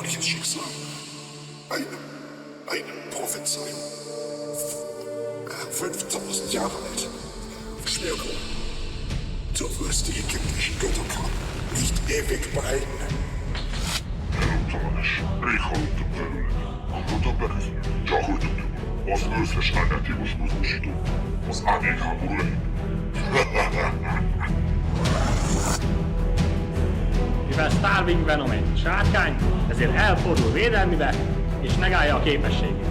bedrohliches Schicksal. Eine Prophezeiung. 5000 Jahre alt. Verschwörung. Du wirst die ägyptischen Götterkraft nicht ewig behalten. Ezúttal is rég hallottam belőle. Gondoltam belezni. Csak hogy tudjuk, az összes árnyátékos mozgósító az árnyékháború elég. Mivel Starving Venom egy sárkány, ezért elfordul védelmibe, és megállja a képességét.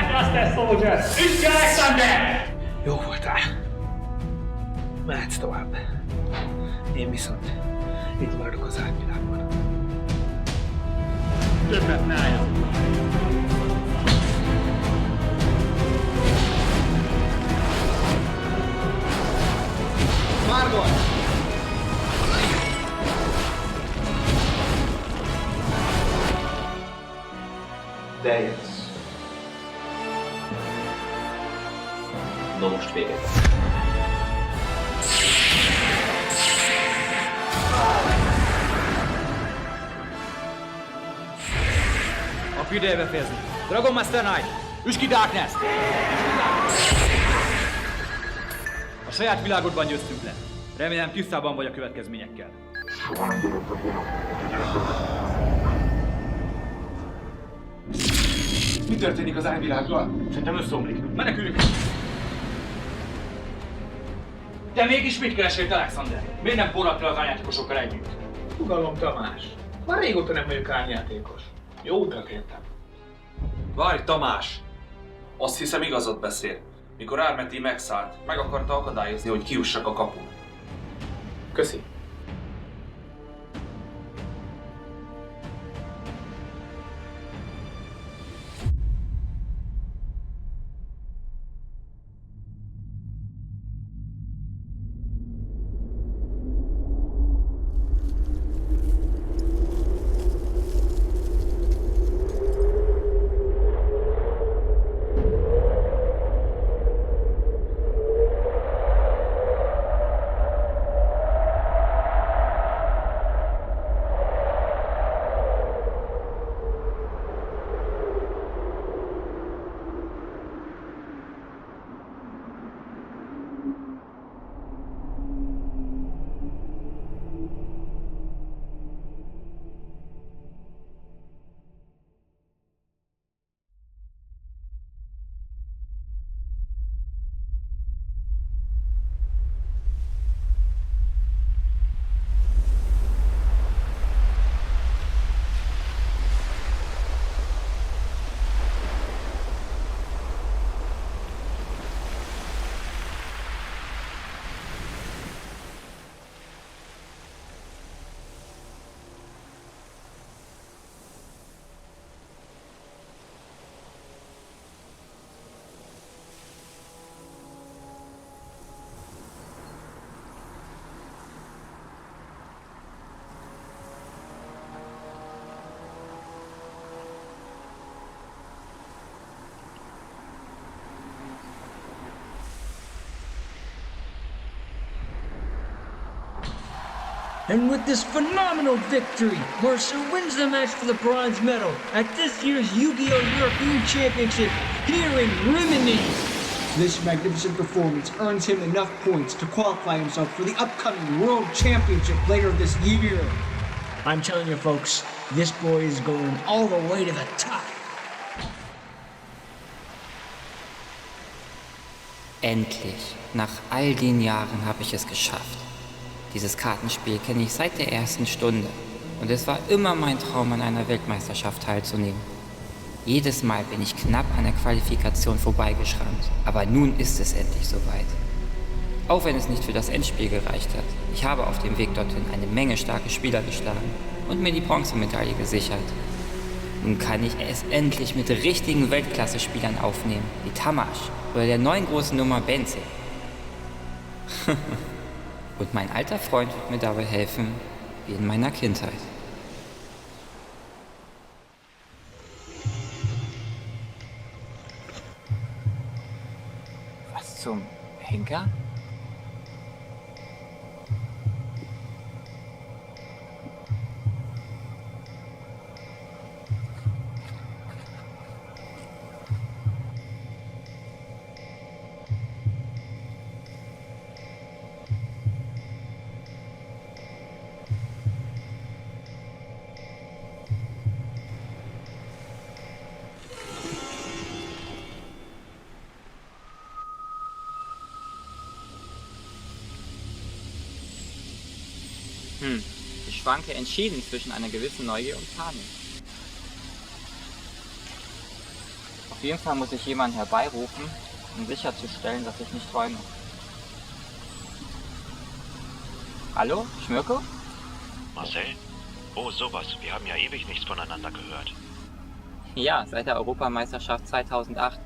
Blaster Soldier! Ütj Alexander! Jó voltál. Mehetsz tovább. Én viszont itt maradok az átvilágban. Többet ne álljon. Margot! De jössz. Na most véget. Akkor ideje befejezni. Dragon Master Knight! Üsd ki Darkness! A saját világodban győztünk le. Remélem tisztában vagy a következményekkel. Soha nem gondoltam volna, hogy Mi történik az árvilággal? Szerintem összeomlik. Meneküljünk! De mégis mit keresett Alexander? Miért nem forrad le az árnyátékosokkal együtt? Fogalom Tamás. Már régóta nem vagyok árnyátékos. Jó utat értem. Várj, Tamás! Azt hiszem igazat beszél. Mikor Ármeti megszállt, meg akarta akadályozni, hogy kijussak a kapun. Köszi. And with this phenomenal victory, Mercer wins the match for the bronze medal at this year's Yu-Gi-Oh! European Championship here in Rimini. This magnificent performance earns him enough points to qualify himself for the upcoming World Championship later this year. I'm telling you folks, this boy is going all the way to the top. Endlich, nach all den Jahren habe ich es geschafft. Dieses Kartenspiel kenne ich seit der ersten Stunde und es war immer mein Traum, an einer Weltmeisterschaft teilzunehmen. Jedes Mal bin ich knapp an der Qualifikation vorbeigeschrammt, aber nun ist es endlich soweit. Auch wenn es nicht für das Endspiel gereicht hat, ich habe auf dem Weg dorthin eine Menge starke Spieler geschlagen und mir die Bronzemedaille gesichert. Nun kann ich es endlich mit richtigen Weltklasse-Spielern aufnehmen, wie Tamás oder der neuen großen Nummer Benze. Und mein alter Freund wird mir dabei helfen, wie in meiner Kindheit. Was zum Henker? Ich schwanke entschieden zwischen einer gewissen Neugier und Panik. Auf jeden Fall muss ich jemanden herbeirufen, um sicherzustellen, dass ich nicht träume. Hallo, Schmirko? Marcel? Oh, sowas. Wir haben ja ewig nichts voneinander gehört. Ja, seit der Europameisterschaft 2008.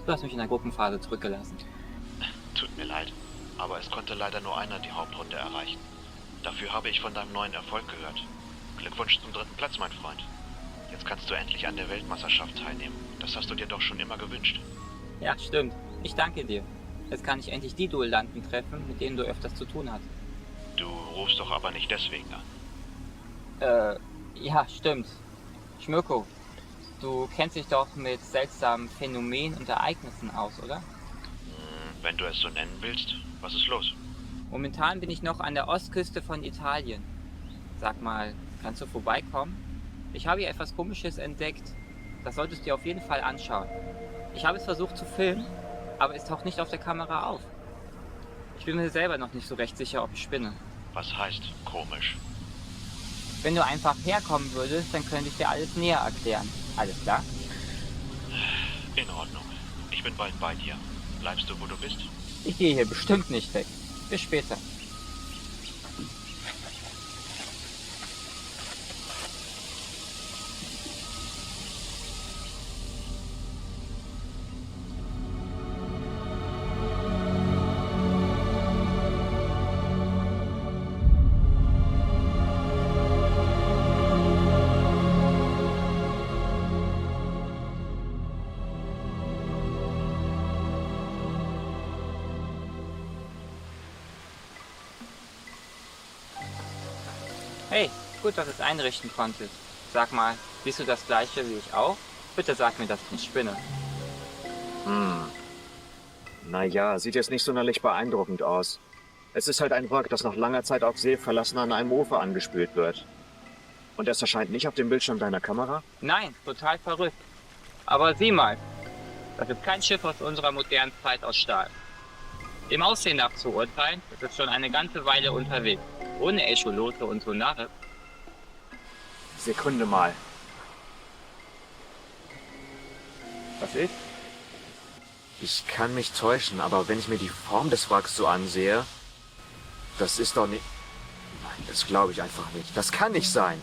Du hast mich in der Gruppenphase zurückgelassen. Tut mir leid, aber es konnte leider nur einer die Hauptrunde erreichen. Dafür habe ich von deinem neuen Erfolg gehört. Glückwunsch zum 3. Platz, mein Freund. Jetzt kannst du endlich an der Weltmeisterschaft teilnehmen. Das hast du dir doch schon immer gewünscht. Ja, stimmt. Ich danke dir. Jetzt kann ich endlich die Duellanten treffen, mit denen du öfters zu tun hast. Du rufst doch aber nicht deswegen an. Ja, stimmt. Schmirko, du kennst dich doch mit seltsamen Phänomenen und Ereignissen aus, oder? Wenn du es so nennen willst, was ist los? Momentan bin ich noch an der Ostküste von Italien. Sag mal, kannst du vorbeikommen? Ich habe hier etwas Komisches entdeckt. Das solltest du dir auf jeden Fall anschauen. Ich habe es versucht zu filmen, aber es taucht nicht auf der Kamera auf. Ich bin mir selber noch nicht so recht sicher, ob ich spinne. Was heißt komisch? Wenn du einfach herkommen würdest, dann könnte ich dir alles näher erklären. Alles klar? In Ordnung. Ich bin bald bei dir. Bleibst du, wo du bist? Ich gehe hier bestimmt nicht weg. Bis später. Hey, gut, dass du es einrichten konntest. Sag mal, siehst du das gleiche wie ich auch? Bitte sag mir, dass ich nicht spinne. Naja, sieht jetzt nicht sonderlich beeindruckend aus. Es ist halt ein Wrack, das nach langer Zeit auf See verlassen an einem Ufer angespült wird. Und es erscheint nicht auf dem Bildschirm deiner Kamera? Nein, total verrückt. Aber sieh mal, das ist kein Schiff aus unserer modernen Zeit aus Stahl. Dem Aussehen nach zu urteilen, das ist schon eine ganze Weile unterwegs. Ohne Echolote und Sonare. Sekunde mal. Was ist? Ich kann mich täuschen, aber wenn ich mir die Form des Wracks so ansehe, das ist doch nicht... Nein, das glaube ich einfach nicht. Das kann nicht sein.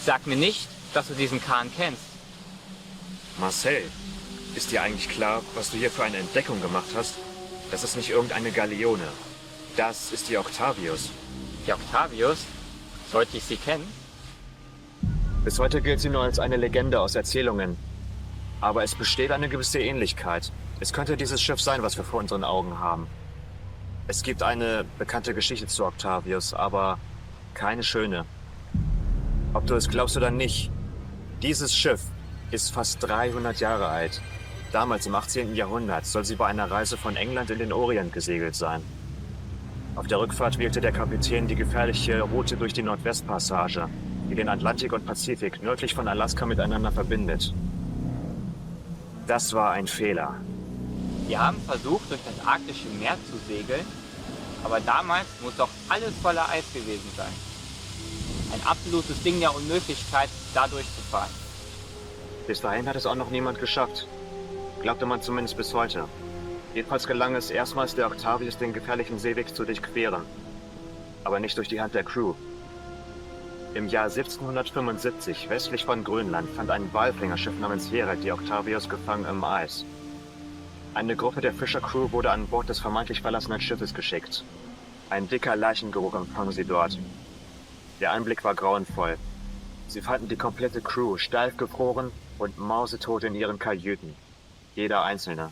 Sag mir nicht, dass du diesen Kahn kennst. Marcel, ist dir eigentlich klar, was du hier für eine Entdeckung gemacht hast? Das ist nicht irgendeine Galeone. Das ist die Octavius. Die Octavius? Sollte ich sie kennen? Bis heute gilt sie nur als eine Legende aus Erzählungen. Aber es besteht eine gewisse Ähnlichkeit. Es könnte dieses Schiff sein, was wir vor unseren Augen haben. Es gibt eine bekannte Geschichte zu Octavius, aber keine schöne. Ob du es glaubst oder nicht, dieses Schiff ist fast 300 Jahre alt. Damals im 18. Jahrhundert soll sie bei einer Reise von England in den Orient gesegelt sein. Auf der Rückfahrt wählte der Kapitän die gefährliche Route durch die Nordwestpassage, die den Atlantik und Pazifik nördlich von Alaska miteinander verbindet. Das war ein Fehler. Wir haben versucht, durch das arktische Meer zu segeln, aber damals muss doch alles voller Eis gewesen sein. Ein absolutes Ding der Unmöglichkeit, da durchzufahren. Bis dahin hat es auch noch niemand geschafft. Glaubte man zumindest bis heute. Jedenfalls gelang es erstmals der Octavius, den gefährlichen Seeweg zu durchqueren. Aber nicht durch die Hand der Crew. Im Jahr 1775, westlich von Grönland, fand ein Walfängerschiff namens Herek die Octavius gefangen im Eis. Eine Gruppe der Fischercrew wurde an Bord des vermeintlich verlassenen Schiffes geschickt. Ein dicker Leichengeruch empfang sie dort. Der Anblick war grauenvoll. Sie fanden die komplette Crew steif gefroren und mausetot in ihren Kajüten. Jeder einzelne.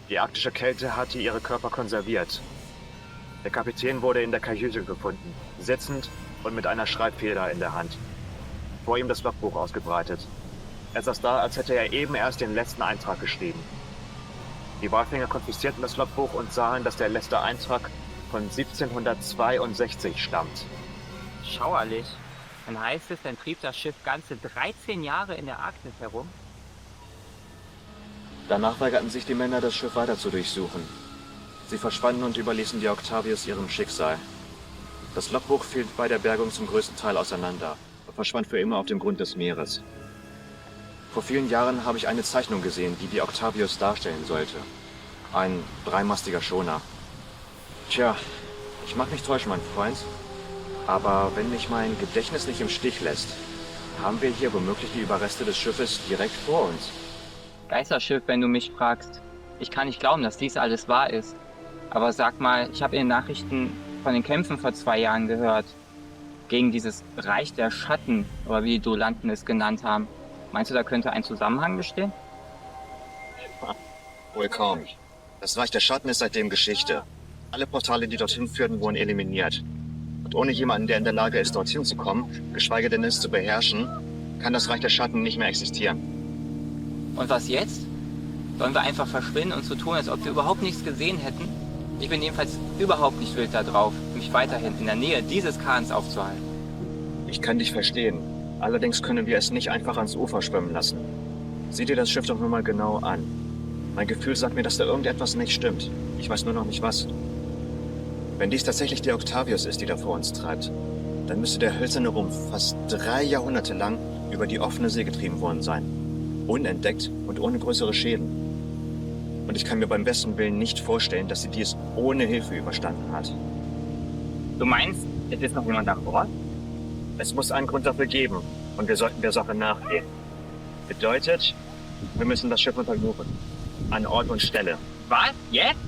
Die arktische Kälte hatte ihre Körper konserviert. Der Kapitän wurde in der Kajüte gefunden, sitzend und mit einer Schreibfeder in der Hand. Vor ihm das Logbuch ausgebreitet. Er saß da, als hätte er eben erst den letzten Eintrag geschrieben. Die Walfänger konfiszierten das Logbuch und sahen, dass der letzte Eintrag von 1762 stammt. Schauerlich. Dann heißt es, dann trieb das Schiff ganze 13 Jahre in der Arktis herum. Danach weigerten sich die Männer, das Schiff weiter zu durchsuchen. Sie verschwanden und überließen die Octavius ihrem Schicksal. Das Logbuch fiel bei der Bergung zum größten Teil auseinander und verschwand für immer auf dem Grund des Meeres. Vor vielen Jahren habe ich eine Zeichnung gesehen, die die Octavius darstellen sollte. Ein dreimastiger Schoner. Tja, ich mag mich täuschen, mein Freund. Aber wenn mich mein Gedächtnis nicht im Stich lässt, haben wir hier womöglich die Überreste des Schiffes direkt vor uns. Geisterschiff, wenn du mich fragst. Ich kann nicht glauben, dass dies alles wahr ist. Aber sag mal, ich habe in den Nachrichten von den Kämpfen vor 2 Jahren gehört. Gegen dieses Reich der Schatten, oder wie die Duellanten es genannt haben. Meinst du, da könnte ein Zusammenhang bestehen? Wohl kaum. Das Reich der Schatten ist seitdem Geschichte. Alle Portale, die dorthin führten, wurden eliminiert. Und ohne jemanden, der in der Lage ist, dorthin zu kommen, geschweige denn es zu beherrschen, kann das Reich der Schatten nicht mehr existieren. Und was jetzt? Sollen wir einfach verschwinden und so tun, als ob wir überhaupt nichts gesehen hätten? Ich bin jedenfalls überhaupt nicht wild darauf, mich weiterhin in der Nähe dieses Kahns aufzuhalten. Ich kann dich verstehen. Allerdings können wir es nicht einfach ans Ufer schwimmen lassen. Sieh dir das Schiff doch nur mal genau an. Mein Gefühl sagt mir, dass da irgendetwas nicht stimmt. Ich weiß nur noch nicht was. Wenn dies tatsächlich der Octavius ist, die da vor uns treibt, dann müsste der hölzerne Rumpf fast 3 Jahrhunderte lang über die offene See getrieben worden sein. Unentdeckt und ohne größere Schäden. Und ich kann mir beim besten Willen nicht vorstellen, dass sie dies ohne Hilfe überstanden hat. Du meinst, es ist noch jemand an Bord? Es muss einen Grund dafür geben und wir sollten der Sache nachgehen. Bedeutet, wir müssen das Schiff untersuchen. An Ort und Stelle. Was? Jetzt?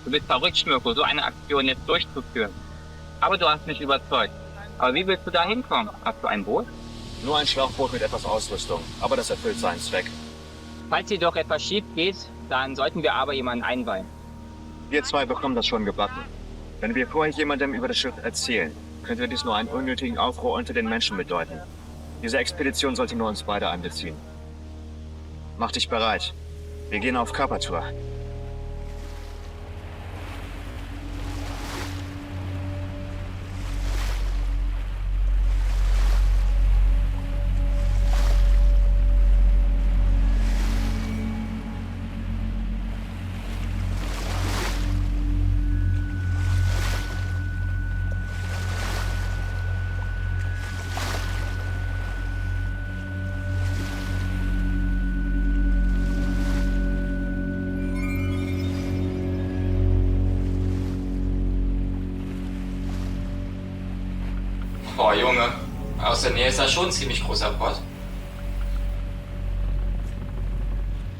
Du bist verrückt, Schmirko, so eine Aktion jetzt durchzuführen. Aber du hast mich überzeugt. Aber wie willst du da hinkommen? Hast du ein Boot? Nur ein Schlauchboot mit etwas Ausrüstung, aber das erfüllt seinen Zweck. Falls hier doch etwas schief geht, dann sollten wir aber jemanden einweihen. Wir 2 bekommen das schon gebacken. Wenn wir vorher jemandem über das Schiff erzählen, könnte dies nur einen unnötigen Aufruhr unter den Menschen bedeuten. Diese Expedition sollte nur uns beide einbeziehen. Mach dich bereit. Wir gehen auf Kapertour. Boah, Junge, aus der Nähe ist das schon ein ziemlich großer Port.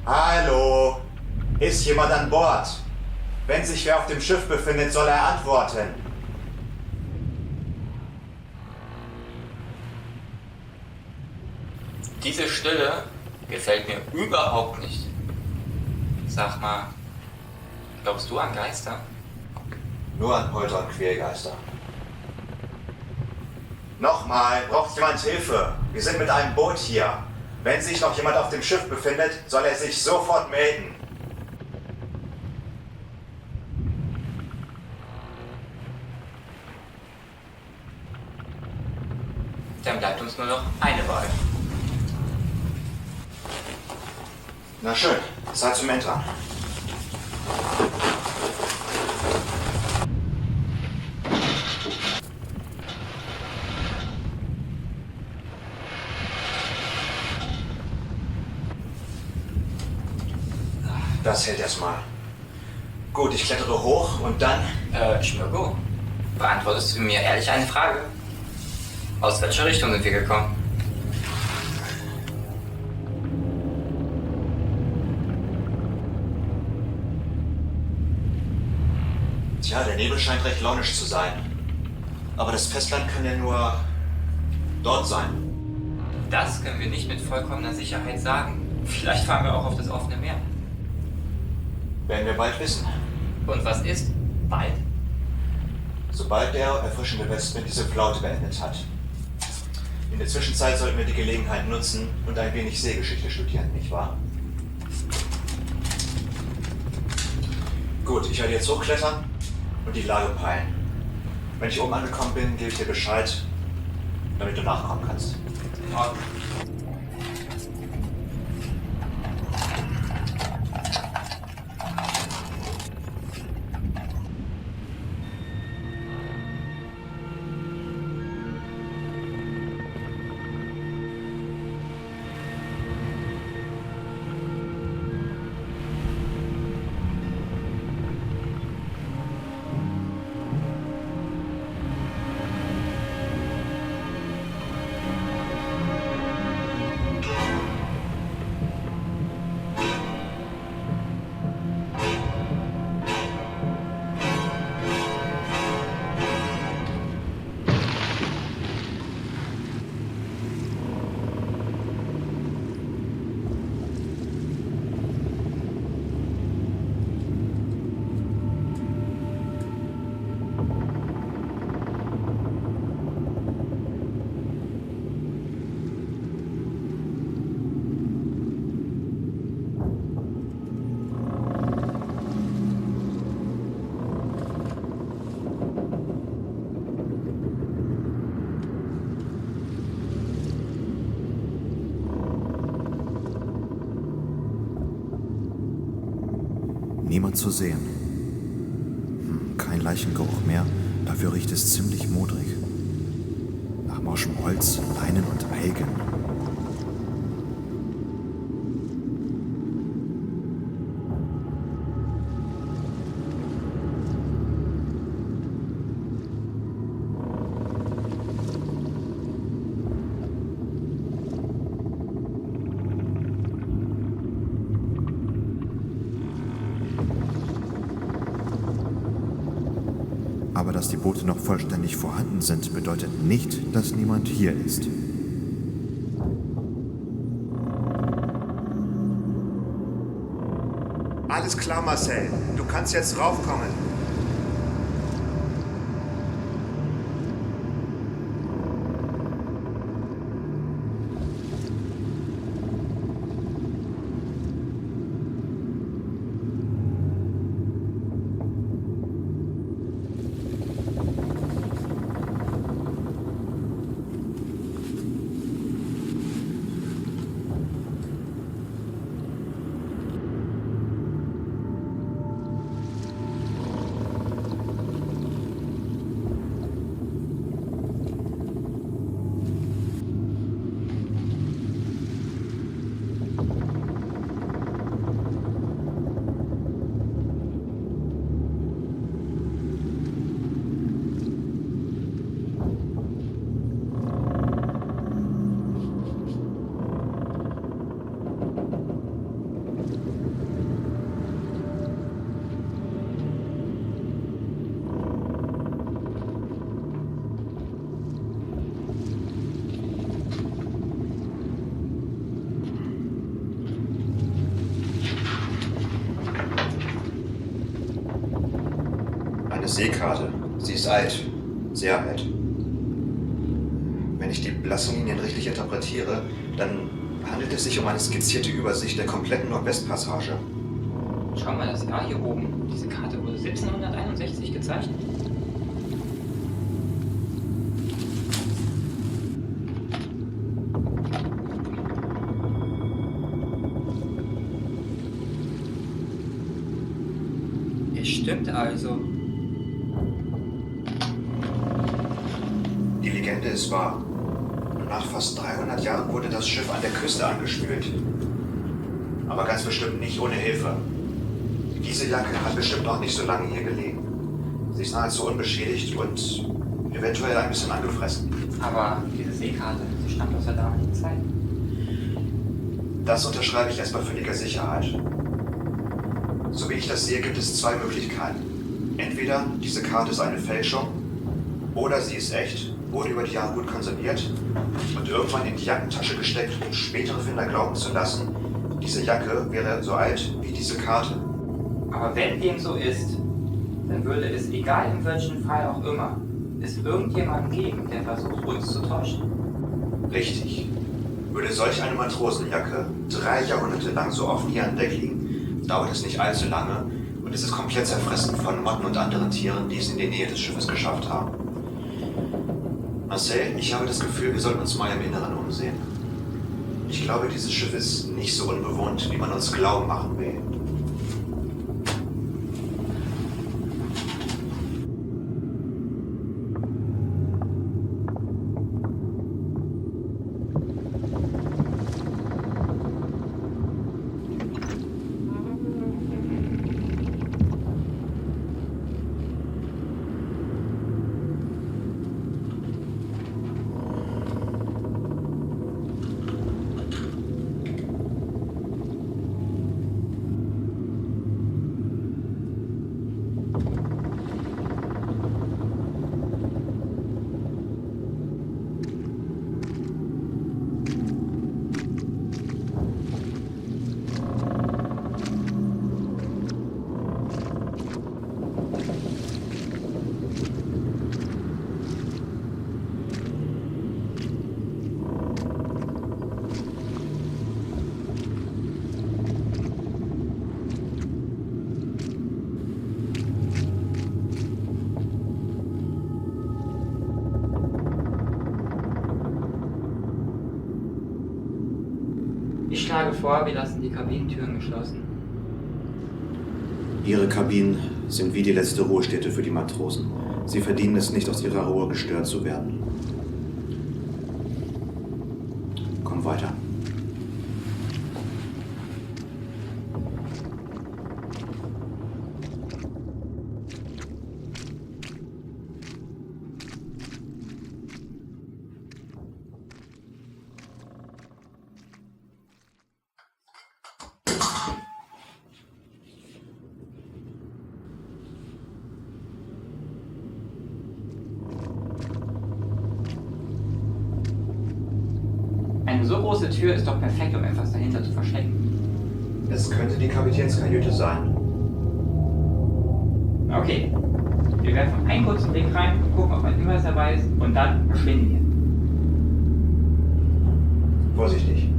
Hallo? Ist jemand an Bord? Wenn sich wer auf dem Schiff befindet, soll er antworten. Diese Stille gefällt mir überhaupt nicht. Sag mal, glaubst du an Geister? Nur an Polter und Quälgeister. Nochmal, braucht jemand Hilfe? Wir sind mit einem Boot hier. Wenn sich noch jemand auf dem Schiff befindet, soll er sich sofort melden. Dann bleibt uns nur noch eine Wahl. Na schön, Zeit zum Entern. Das hält erstmal. Gut, ich klettere hoch und dann... Schmirko, beantwortest du mir ehrlich eine Frage? Aus welcher Richtung sind wir gekommen? Tja, der Nebel scheint recht launisch zu sein. Aber das Festland kann ja nur dort sein. Das können wir nicht mit vollkommener Sicherheit sagen. Vielleicht fahren wir auch auf das offene Meer. Werden wir bald wissen. Und was ist bald? Sobald der erfrischende Westwind diese Flaute beendet hat. In der Zwischenzeit sollten wir die Gelegenheit nutzen und ein wenig Seegeschichte studieren, nicht wahr? Gut, ich werde jetzt hochklettern und die Lage peilen. Wenn ich oben angekommen bin, gebe ich dir Bescheid, damit du nachkommen kannst. Ja. Niemand zu sehen. Kein Leichengeruch mehr, dafür riecht es ziemlich modrig. Nach morschem Holz, Leinen und Eigen. Aber dass die Boote noch vollständig vorhanden sind, bedeutet nicht, dass niemand hier ist. Alles klar, Marcel. Du kannst jetzt raufkommen. Eine Seekarte. Sie ist alt. Sehr alt. Wenn ich die blassen Linien richtig interpretiere, dann handelt es sich um eine skizzierte Übersicht der kompletten Nordwestpassage. Schau mal das Jahr hier oben. Diese Karte wurde 1761 gezeichnet. Es stimmt also. Die Legende ist wahr. Nach fast 300 Jahren wurde das Schiff an der Küste angespült. Aber ganz bestimmt nicht ohne Hilfe. Diese Jacke hat bestimmt noch nicht so lange hier gelegen. Sie ist nahezu unbeschädigt und eventuell ein bisschen angefressen. Aber diese Seekarte, sie stammt aus der damaligen Zeit. Das unterschreibe ich erstmal völliger Sicherheit. So wie ich das sehe, gibt es zwei Möglichkeiten. Entweder diese Karte ist eine Fälschung, oder sie ist echt, wurde über die Jahre gut konserviert und irgendwann in die Jackentasche gesteckt, um spätere Finder glauben zu lassen, diese Jacke wäre so alt wie diese Karte. Aber wenn dem so ist, dann würde es, egal in welchem Fall auch immer, es irgendjemanden geben, der versucht, uns zu täuschen. Richtig. Würde solch eine Matrosenjacke 3 Jahrhunderte lang so offen hier an Deck liegen, dauert es nicht allzu lange und es ist komplett zerfressen von Motten und anderen Tieren, die es in die Nähe des Schiffes geschafft haben. Marcel, ich habe das Gefühl, wir sollten uns mal im Inneren umsehen. Ich glaube, dieses Schiff ist nicht so unbewohnt, wie man uns glauben machen will. Ich schlage vor, wir lassen die Kabinentüren geschlossen. Ihre Kabinen sind wie die letzte Ruhestätte für die Matrosen. Sie verdienen es nicht, aus ihrer Ruhe gestört zu werden. Komm weiter. Eine so große Tür ist doch perfekt, um etwas dahinter zu verstecken. Es könnte die Kapitänskajüte sein. Okay. Wir werfen einen kurzen Blick rein, gucken, ob ein Hinweis dabei ist und dann verschwinden wir. Vorsichtig.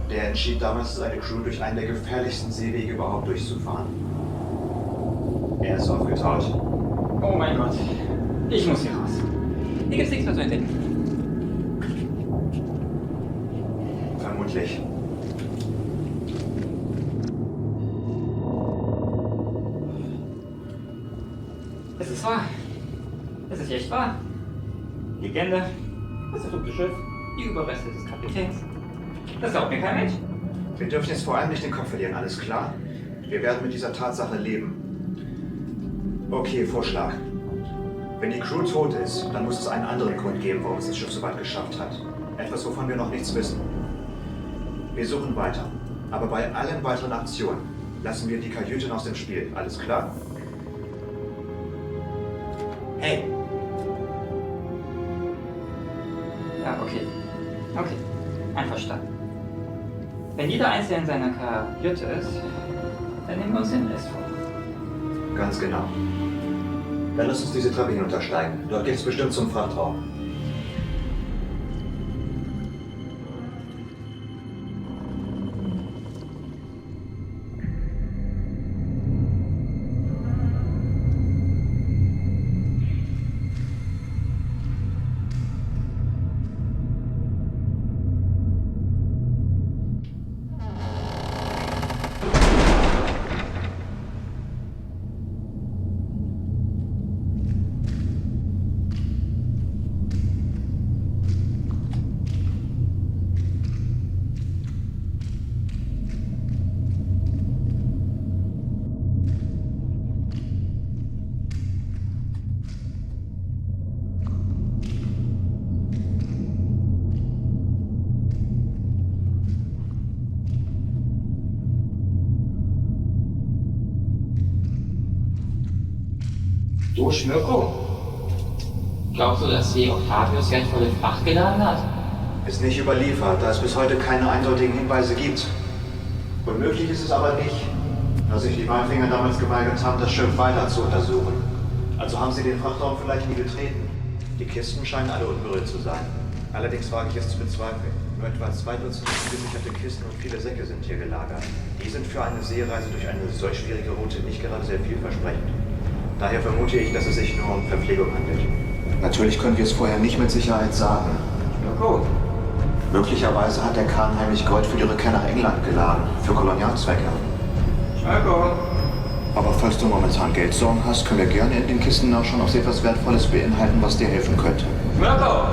Der entschied damals, seine Crew durch einen der gefährlichsten Seewege überhaupt durchzufahren. Er ist aufgetaut. Oh mein Gott. Ich muss hier raus. Hier gibt's nichts mehr zu entdecken. Vermutlich. Es ist wahr. Es ist echt wahr. Legende, das versuchte Schiff, die Überreste des Kapitäns. Das glaubt mir kein Mensch. Wir dürfen jetzt vor allem nicht den Kopf verlieren, alles klar? Wir werden mit dieser Tatsache leben. Okay, Vorschlag. Wenn die Crew tot ist, dann muss es einen anderen Grund geben, warum es das Schiff so weit geschafft hat. Etwas, wovon wir noch nichts wissen. Wir suchen weiter. Aber bei allen weiteren Aktionen lassen wir die Kajüten aus dem Spiel. Alles klar? Hey! Ja, okay. Okay. Einverstanden. Wenn jeder Einzelne in seiner Kajüte ist, dann nehmen wir uns den Rest vor. Ganz genau. Dann lass uns diese Treppe hinuntersteigen. Dort geht's bestimmt zum Frachtraum. Du, Schmirko? Glaubst du, dass die Octavius wertvolle Fracht geladen hat? Ist nicht überliefert, da es bis heute keine eindeutigen Hinweise gibt. Unmöglich ist es aber nicht, dass sich die Walfänger damals geweigert haben, das Schiff weiter zu untersuchen. Also haben sie den Frachtraum vielleicht nie betreten. Die Kisten scheinen alle unberührt zu sein. Allerdings wage ich es zu bezweifeln. Nur etwa 2 Dutzend gesicherte Kisten und viele Säcke sind hier gelagert. Die sind für eine Seereise durch eine solch schwierige Route nicht gerade sehr vielversprechend. Daher vermute ich, dass es sich nur um Verpflegung handelt. Natürlich können wir es vorher nicht mit Sicherheit sagen. Na gut. Möglicherweise hat der Kahn heimlich Gold für die Rückkehr nach England geladen, für Kolonialzwecke. Schmirko. Aber falls du momentan Geldsorgen hast, können wir gerne in den Kisten nachschauen, ob sie etwas Wertvolles beinhalten, was dir helfen könnte. Schmirko.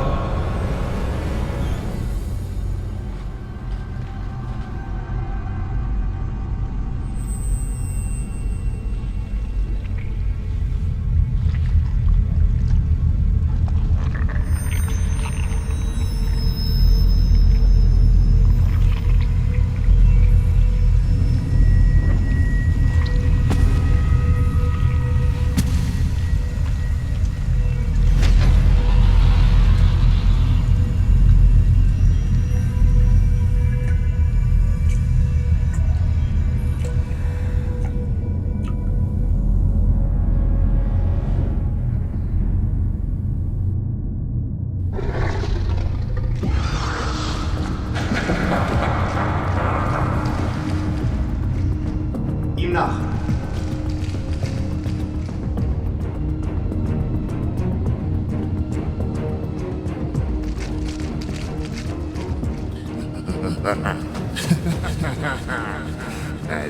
Na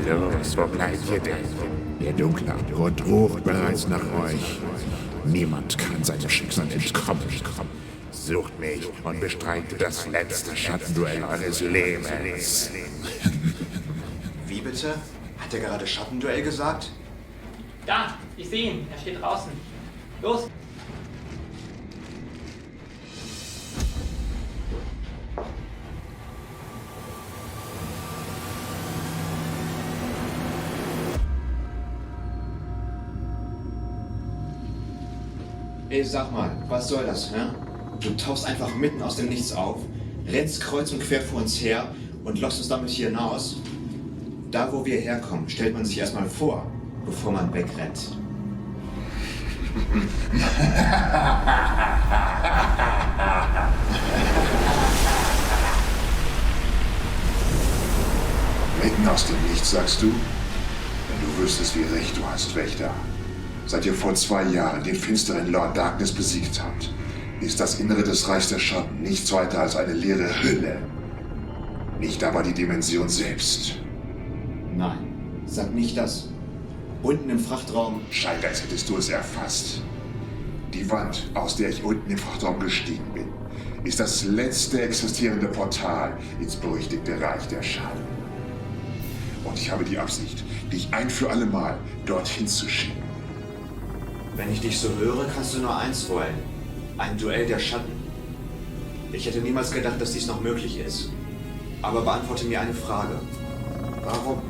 los, wo bleibt ihr denn? Der dunkle Abgrund ruft bereits nach euch. Niemand kann seinem Schicksal entkommen. Sucht mich und bestreitet das letzte Schattenduell eures Lebens. Wie bitte? Hat er gerade Schattenduell gesagt? Da, ich sehe ihn. Er steht draußen. Los! Ey, sag mal, was soll das, hä? Du tauchst einfach mitten aus dem Nichts auf, rennst kreuz und quer vor uns her und lockst uns damit hier hinaus. Da, wo wir herkommen, stellt man sich erstmal vor, bevor man wegrennt. Mitten aus dem Nichts, sagst du? Wenn du wüsstest, wie recht du hast, Wächter. Seit ihr vor 2 Jahren den finsteren Lord Darkness besiegt habt, ist das Innere des Reichs der Schatten nichts weiter als eine leere Hülle. Nicht aber die Dimension selbst. Nein, sag nicht das. Unten im Frachtraum... Scheint, als hättest du es erfasst. Die Wand, aus der ich unten im Frachtraum gestiegen bin, ist das letzte existierende Portal ins berüchtigte Reich der Schatten. Und ich habe die Absicht, dich ein für alle Mal dorthin zu schicken. Wenn ich dich so höre, kannst du nur eins wollen. Ein Duell der Schatten. Ich hätte niemals gedacht, dass dies noch möglich ist. Aber beantworte mir eine Frage. Warum?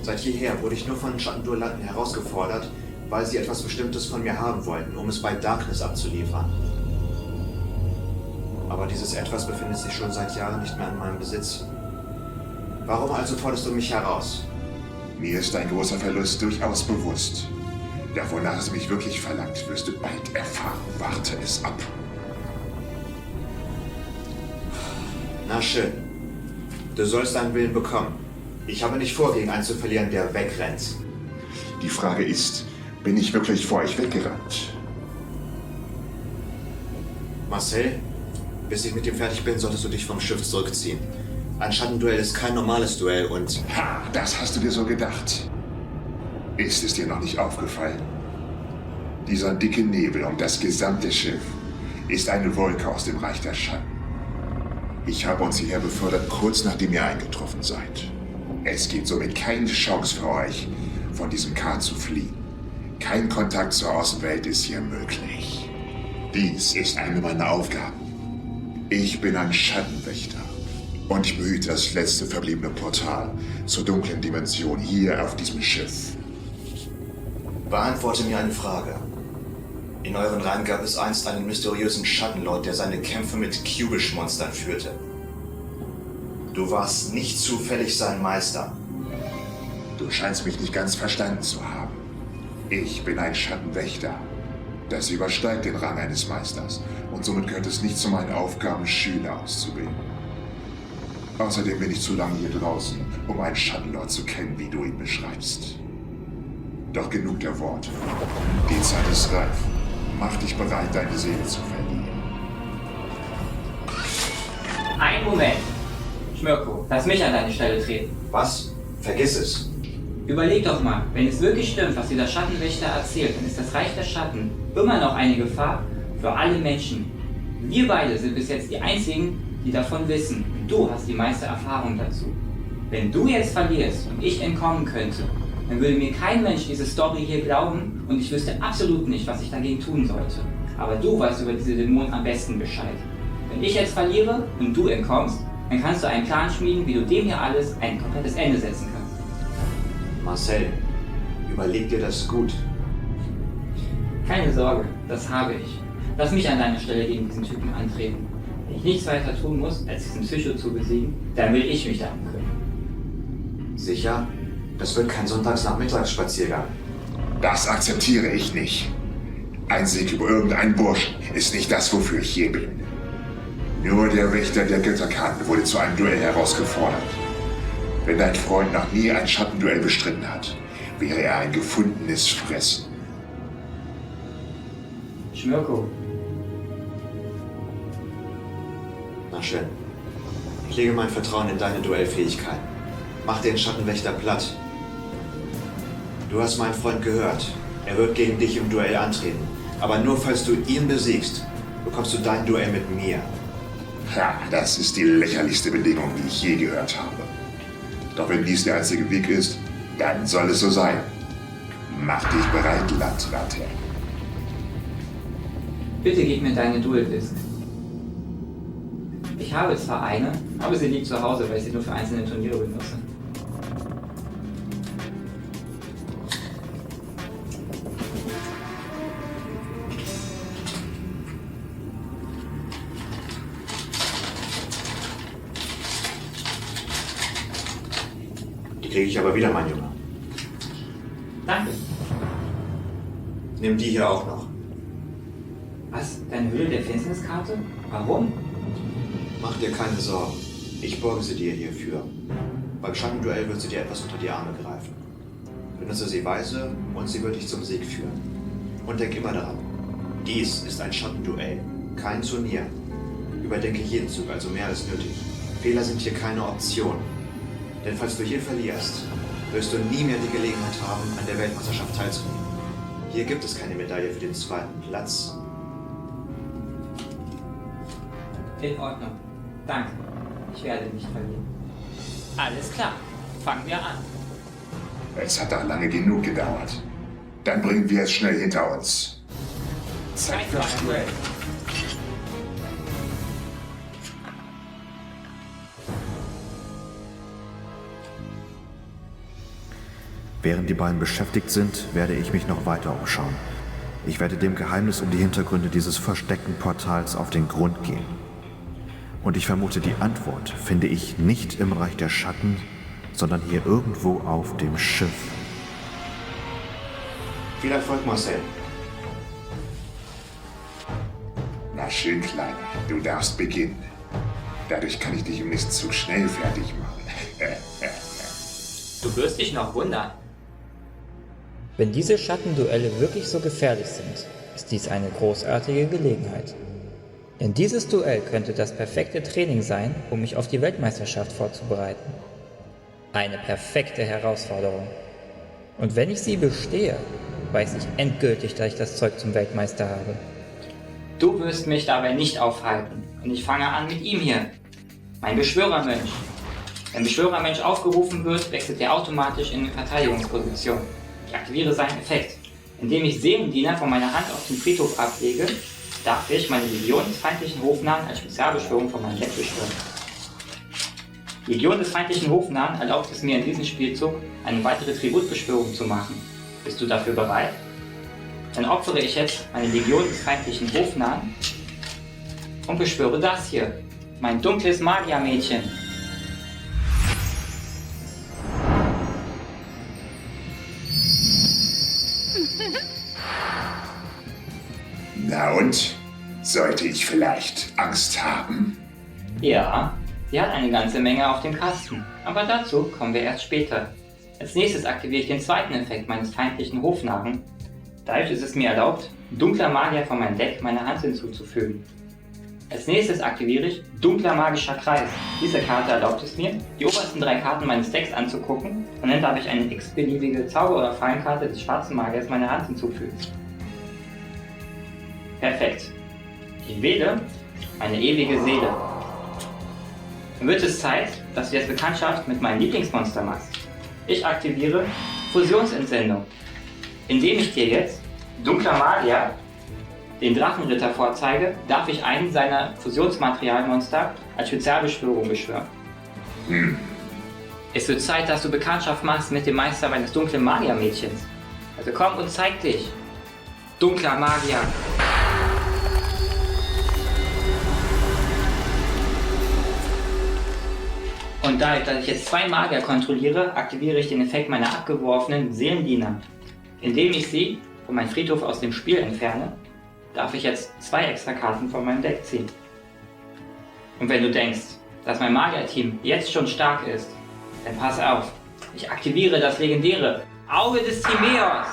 Seit jeher wurde ich nur von Schattenduellanten herausgefordert, weil sie etwas Bestimmtes von mir haben wollten, um es bei Darkness abzuliefern. Aber dieses Etwas befindet sich schon seit Jahren nicht mehr in meinem Besitz. Warum also forderst du mich heraus? Mir ist ein großer Verlust durchaus bewusst. Doch wonach es mich wirklich verlangt, wirst du bald erfahren. Warte es ab. Na schön. Du sollst deinen Willen bekommen. Ich habe nicht vor, gegen einen zu verlieren, der wegrennt. Die Frage ist, bin ich wirklich vor euch weggerannt? Marcel, bis ich mit dir fertig bin, solltest du dich vom Schiff zurückziehen. Ein Schattenduell ist kein normales Duell und... Ha, das hast du dir so gedacht. Ist es dir noch nicht aufgefallen? Dieser dicke Nebel um das gesamte Schiff ist eine Wolke aus dem Reich der Schatten. Ich habe uns hierher befördert, kurz nachdem ihr eingetroffen seid. Es gibt somit keine Chance für euch, von diesem Kahn zu fliehen. Kein Kontakt zur Außenwelt ist hier möglich. Dies ist eine meiner Aufgaben. Ich bin ein Schattenwächter und ich behüte das letzte verbliebene Portal zur dunklen Dimension hier auf diesem Schiff. Beantworte mir eine Frage. In euren Reihen gab es einst einen mysteriösen Schattenlord, der seine Kämpfe mit Cubish-Monstern führte. Du warst nicht zufällig sein Meister. Du scheinst mich nicht ganz verstanden zu haben. Ich bin ein Schattenwächter. Das übersteigt den Rang eines Meisters und somit gehört es nicht zu meinen Aufgaben, Schüler auszubilden. Außerdem bin ich zu lange hier draußen, um einen Schattenlord zu kennen, wie du ihn beschreibst. Doch genug der Worte. Die Zeit ist reif. Mach dich bereit, deine Seele zu verlieren. Einen Moment. Schmirko, lass mich an deine Stelle treten. Was? Vergiss es. Überleg doch mal, wenn es wirklich stimmt, was dieser Schattenwächter erzählt, dann ist das Reich der Schatten immer noch eine Gefahr für alle Menschen. Wir beide sind bis jetzt die Einzigen, die davon wissen. Und du hast die meiste Erfahrung dazu. Wenn du jetzt verlierst und ich entkommen könnte, dann würde mir kein Mensch diese Story hier glauben und ich wüsste absolut nicht, was ich dagegen tun sollte. Aber du weißt über diese Dämonen am besten Bescheid. Wenn ich jetzt verliere und du entkommst, dann kannst du einen Plan schmieden, wie du dem hier alles ein komplettes Ende setzen kannst. Marcel, überleg dir das gut. Keine Sorge, das habe ich. Lass mich an deiner Stelle gegen diesen Typen antreten. Wenn ich nichts weiter tun muss, als diesen Psycho zu besiegen, dann will ich mich darum kümmern. Sicher? Das wird kein Sonntagsnachmittagsspaziergang. Das akzeptiere ich nicht. Ein Sieg über irgendeinen Burschen ist nicht das, wofür ich hier bin. Nur der Wächter der Götterkarten wurde zu einem Duell herausgefordert. Wenn dein Freund noch nie ein Schattenduell bestritten hat, wäre er ein gefundenes Fressen. Schmirko. Na schön. Ich lege mein Vertrauen in deine Duellfähigkeit. Mach den Schattenwächter platt. Du hast meinen Freund gehört. Er wird gegen dich im Duell antreten. Aber nur falls du ihn besiegst, bekommst du dein Duell mit mir. Ja, das ist die lächerlichste Bedingung, die ich je gehört habe. Doch wenn dies der einzige Weg ist, dann soll es so sein. Mach dich bereit, Landwarte. Bitte gib mir deine Dual-Disc. Ich habe zwar eine, aber sie liegt zu Hause, weil ich sie nur für einzelne Turniere benutze. Die kriege ich aber wieder, mein Junge. Danke. Nimm die hier auch noch. Was? Deine Hülle der Finsterniskarte? Warum? Mach dir keine Sorgen. Ich borge sie dir hierfür. Beim Schattenduell wird sie dir etwas unter die Arme greifen. Benutze sie weise und sie wird dich zum Sieg führen. Und denk immer daran, dies ist ein Schattenduell, kein Turnier. Überdenke jeden Zug, also mehr als nötig. Fehler sind hier keine Option. Denn falls du hier verlierst, wirst du nie mehr die Gelegenheit haben, an der Weltmeisterschaft teilzunehmen. Hier gibt es keine Medaille für den zweiten Platz. In Ordnung. Danke. Ich werde nicht verlieren. Alles klar. Fangen wir an. Es hat doch lange genug gedauert. Dann bringen wir es schnell hinter uns. Zeit für ein Duell. Während die beiden beschäftigt sind, werde ich mich noch weiter umschauen. Ich werde dem Geheimnis um die Hintergründe dieses versteckten Portals auf den Grund gehen. Und ich vermute, die Antwort finde ich nicht im Reich der Schatten, sondern hier irgendwo auf dem Schiff. Viel Erfolg, Marcel. Na schön, Kleiner. Du darfst beginnen. Dadurch kann ich dich im nächsten Zug schnell fertig machen. Du wirst dich noch wundern. Wenn diese Schattenduelle wirklich so gefährlich sind, ist dies eine großartige Gelegenheit. Denn dieses Duell könnte das perfekte Training sein, um mich auf die Weltmeisterschaft vorzubereiten. Eine perfekte Herausforderung. Und wenn ich sie bestehe, weiß ich endgültig, dass ich das Zeug zum Weltmeister habe. Du wirst mich dabei nicht aufhalten. Und ich fange an mit ihm hier. Mein Beschwörermönch. Wenn Beschwörermensch aufgerufen wird, wechselt er automatisch in eine Verteidigungsposition. Ich aktiviere seinen Effekt. Indem ich Seelendiener von meiner Hand auf den Friedhof ablege, darf ich meine Legion des feindlichen Hofnarren als Spezialbeschwörung von meinem Deck beschwören. Die Legion des feindlichen Hofnarren erlaubt es mir in diesem Spielzug, eine weitere Tributbeschwörung zu machen. Bist du dafür bereit? Dann opfere ich jetzt meine Legion des feindlichen Hofnarren und beschwöre das hier, mein dunkles Magiermädchen. Na und? Sollte ich vielleicht Angst haben? Ja, sie hat eine ganze Menge auf dem Kasten, aber dazu kommen wir erst später. Als nächstes aktiviere ich den zweiten Effekt meines feindlichen Hofnarren. Dadurch ist es mir erlaubt, dunkler Magier von meinem Deck meiner Hand hinzuzufügen. Als nächstes aktiviere ich Dunkler Magischer Kreis. Diese Karte erlaubt es mir, die obersten 3 Karten meines Decks anzugucken und dann darf ich eine x-beliebige Zauber- oder Fallenkarte des schwarzen Magiers meiner Hand hinzufügen. Perfekt. Ich wähle meine ewige Seele. Dann wird es Zeit, dass du jetzt Bekanntschaft mit meinem Lieblingsmonster machst. Ich aktiviere Fusionsentsendung. Indem ich dir jetzt Dunkler Magier, den Drachenritter vorzeige, darf ich einen seiner Fusionsmaterialmonster als Spezialbeschwörung beschwören. Es wird Zeit, dass du Bekanntschaft machst mit dem Meister meines dunklen Magiermädchens. Also komm und zeig dich. Dunkler Magier. Und da ich jetzt 2 Magier kontrolliere, aktiviere ich den Effekt meiner abgeworfenen Seelendiener. Indem ich sie von meinem Friedhof aus dem Spiel entferne, darf ich jetzt 2 extra Karten von meinem Deck ziehen. Und wenn du denkst, dass mein Magierteam jetzt schon stark ist, dann pass auf. Ich aktiviere das legendäre Auge des Timeos.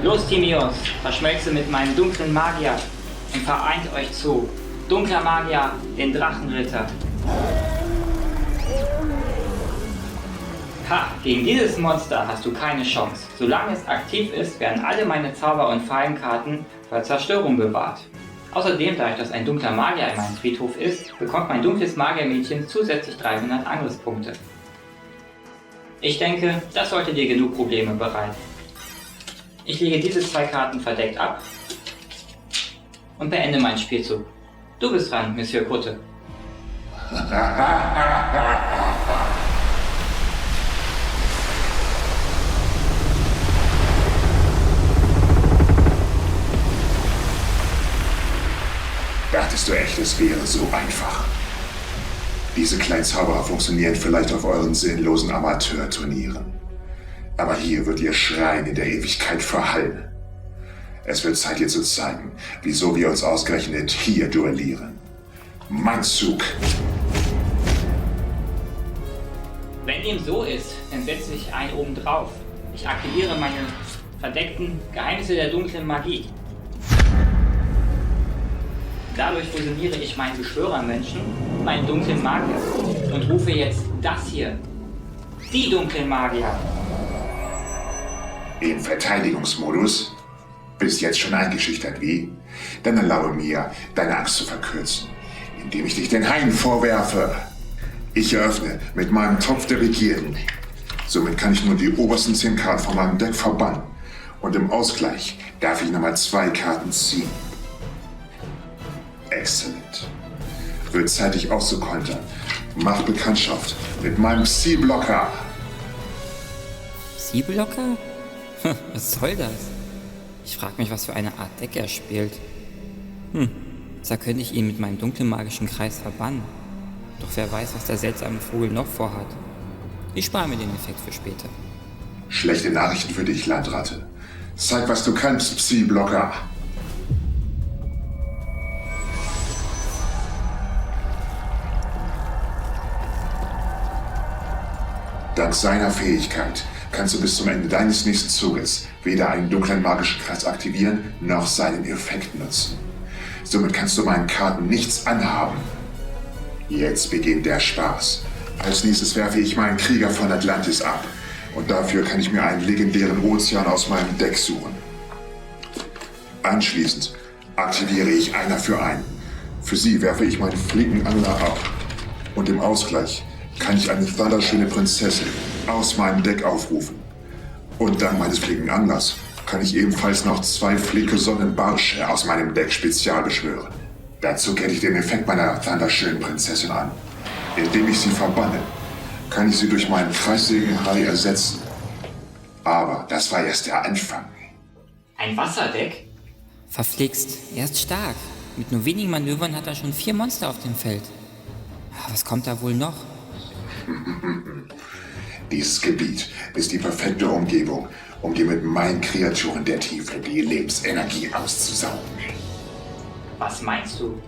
Los, Timios, verschmelze mit meinem dunklen Magier und vereint euch zu. Dunkler Magier, den Drachenritter. Ha, gegen dieses Monster hast du keine Chance. Solange es aktiv ist, werden alle meine Zauber- und Fallenkarten vor Zerstörung bewahrt. Außerdem, dadurch, dass ein dunkler Magier in meinem Friedhof ist, bekommt mein dunkles Magiermädchen zusätzlich 300 Angriffspunkte. Ich denke, das sollte dir genug Probleme bereiten. Ich lege diese 2 Karten verdeckt ab und beende meinen Spielzug. Du bist dran, Monsieur Kutte. Dachtest du echt, es wäre so einfach? Diese kleinen Zauberer funktionieren vielleicht auf euren sinnlosen Amateurturnieren. Aber hier wird ihr Schreien in der Ewigkeit verhallen. Es wird Zeit, dir zu zeigen, wieso wir uns ausgerechnet hier duellieren. Mein Zug. Wenn dem so ist, dann setze ich einen oben drauf. Ich aktiviere meine verdeckten Geheimnisse der dunklen Magie. Dadurch fusioniere ich meinen Beschwörermenschen, meinen dunklen Magier und rufe jetzt das hier. Die dunklen Magier. Im Verteidigungsmodus? Bist jetzt schon eingeschüchtert, wie? Dann erlaube mir, deine Angst zu verkürzen, indem ich dich den Haien vorwerfe. Ich eröffne mit meinem Topf der Begierden. Somit kann ich nur die obersten 10 Karten von meinem Deck verbannen. Und im Ausgleich darf ich nochmal 2 Karten ziehen. Exzellent. Wird Zeit, dich auszukontern. Mach Bekanntschaft mit meinem Psi-Blocker. Psi-Blocker? Was soll das? Ich frage mich, was für eine Art Deck er spielt. Da könnte ich ihn mit meinem dunklen magischen Kreis verbannen. Doch wer weiß, was der seltsame Vogel noch vorhat. Ich spare mir den Effekt für später. Schlechte Nachrichten für dich, Landratte. Zeig, was du kannst, Psi-Blocker. Dank seiner Fähigkeit kannst du bis zum Ende deines nächsten Zuges weder einen dunklen magischen Kreis aktivieren, noch seinen Effekt nutzen. Somit kannst du meinen Karten nichts anhaben. Jetzt beginnt der Spaß. Als nächstes werfe ich meinen Krieger von Atlantis ab. Und dafür kann ich mir einen legendären Ozean aus meinem Deck suchen. Anschließend aktiviere ich einer für einen. Für sie werfe ich meinen flinken Angler ab. Und im Ausgleich kann ich eine thunderschöne Prinzessin aus meinem Deck aufrufen. Und dank meines flinken Anglers kann ich ebenfalls noch 2 flinke Sonnenbarsche aus meinem Deck spezial beschwören. Dazu kenne ich den Effekt meiner thunderschönen Prinzessin an. Indem ich sie verbanne, kann ich sie durch meinen Kreissägenhai ersetzen. Aber das war erst der Anfang. Ein Wasserdeck? Verflixt, er ist stark. Mit nur wenigen Manövern hat er schon 4 Monster auf dem Feld. Was kommt da wohl noch? Dieses Gebiet ist die perfekte Umgebung, um dir mit meinen Kreaturen der Tiefe die Lebensenergie auszusaugen. Was meinst du?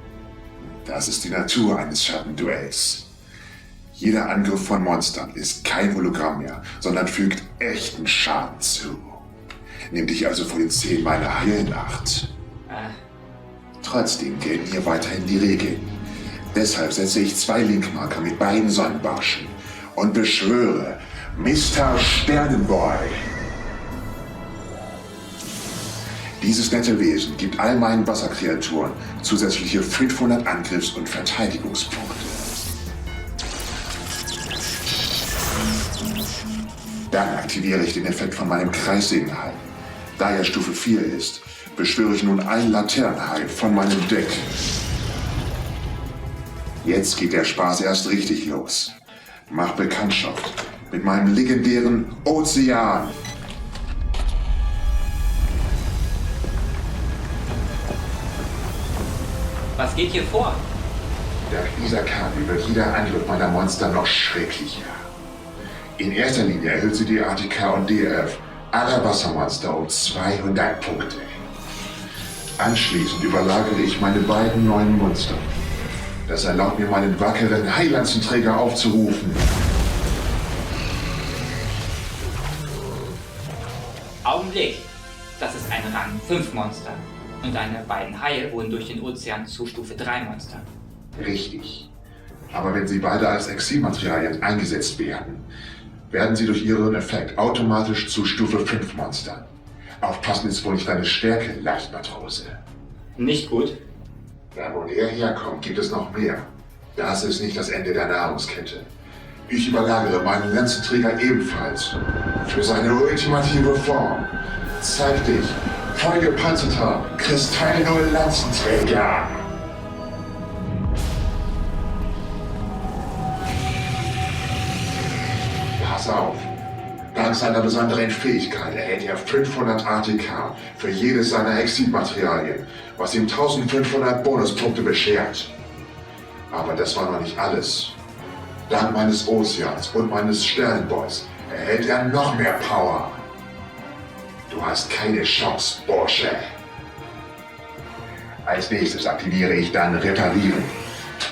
Das ist die Natur eines Schattenduells. Jeder Angriff von Monstern ist kein Hologramm mehr, sondern fügt echten Schaden zu. Nimm dich also vor den Zähnen meiner Haie in Acht. Trotzdem gelten hier weiterhin die Regeln. Deshalb setze ich 2 Linkmarker mit beiden Sonnenbarschen und beschwöre Mr. Sternenboy. Dieses nette Wesen gibt all meinen Wasserkreaturen zusätzliche 500 Angriffs- und Verteidigungspunkte. Dann aktiviere ich den Effekt von meinem Kreissägenhai. Da er Stufe 4 ist, beschwöre ich nun einen Laternenhai von meinem Deck. Jetzt geht der Spaß erst richtig los. Mach Bekanntschaft mit meinem legendären Ozean. Was geht hier vor? Dank dieser Karte wird jeder Angriff meiner Monster noch schrecklicher. In erster Linie erhöht sie die ATK und DF aller Wassermonster um 200 Punkte. Anschließend überlagere ich meine beiden neuen Monster. Das erlaubt mir, meinen wackeren Heilanzenträger aufzurufen. Augenblick. Das ist ein Rang 5 Monster. Und deine beiden Haie wurden durch den Ozean zu Stufe 3 Monster. Richtig. Aber wenn sie beide als Exilmaterialien eingesetzt werden, werden sie durch ihren Effekt automatisch zu Stufe 5 Monstern. Aufpassen ist wohl nicht deine Stärke, Leichtmatrose. Nicht gut. Da wo der herkommt, gibt es noch mehr. Das ist nicht das Ende der Nahrungskette. Ich überlagere meinen Lanzenträger ebenfalls. Für seine ultimative Form. Zeig dich, vollgepanzerter, kristallnull Lanzenträger. Pass auf. Dank seiner besonderen Fähigkeit erhält er 500 ATK für jedes seiner Exilmaterialien, was ihm 1500 Bonuspunkte beschert. Aber das war noch nicht alles. Dank meines Ozeans und meines Sternenboys erhält er noch mehr Power. Du hast keine Chance, Bursche. Als nächstes aktiviere ich dann Reparieren.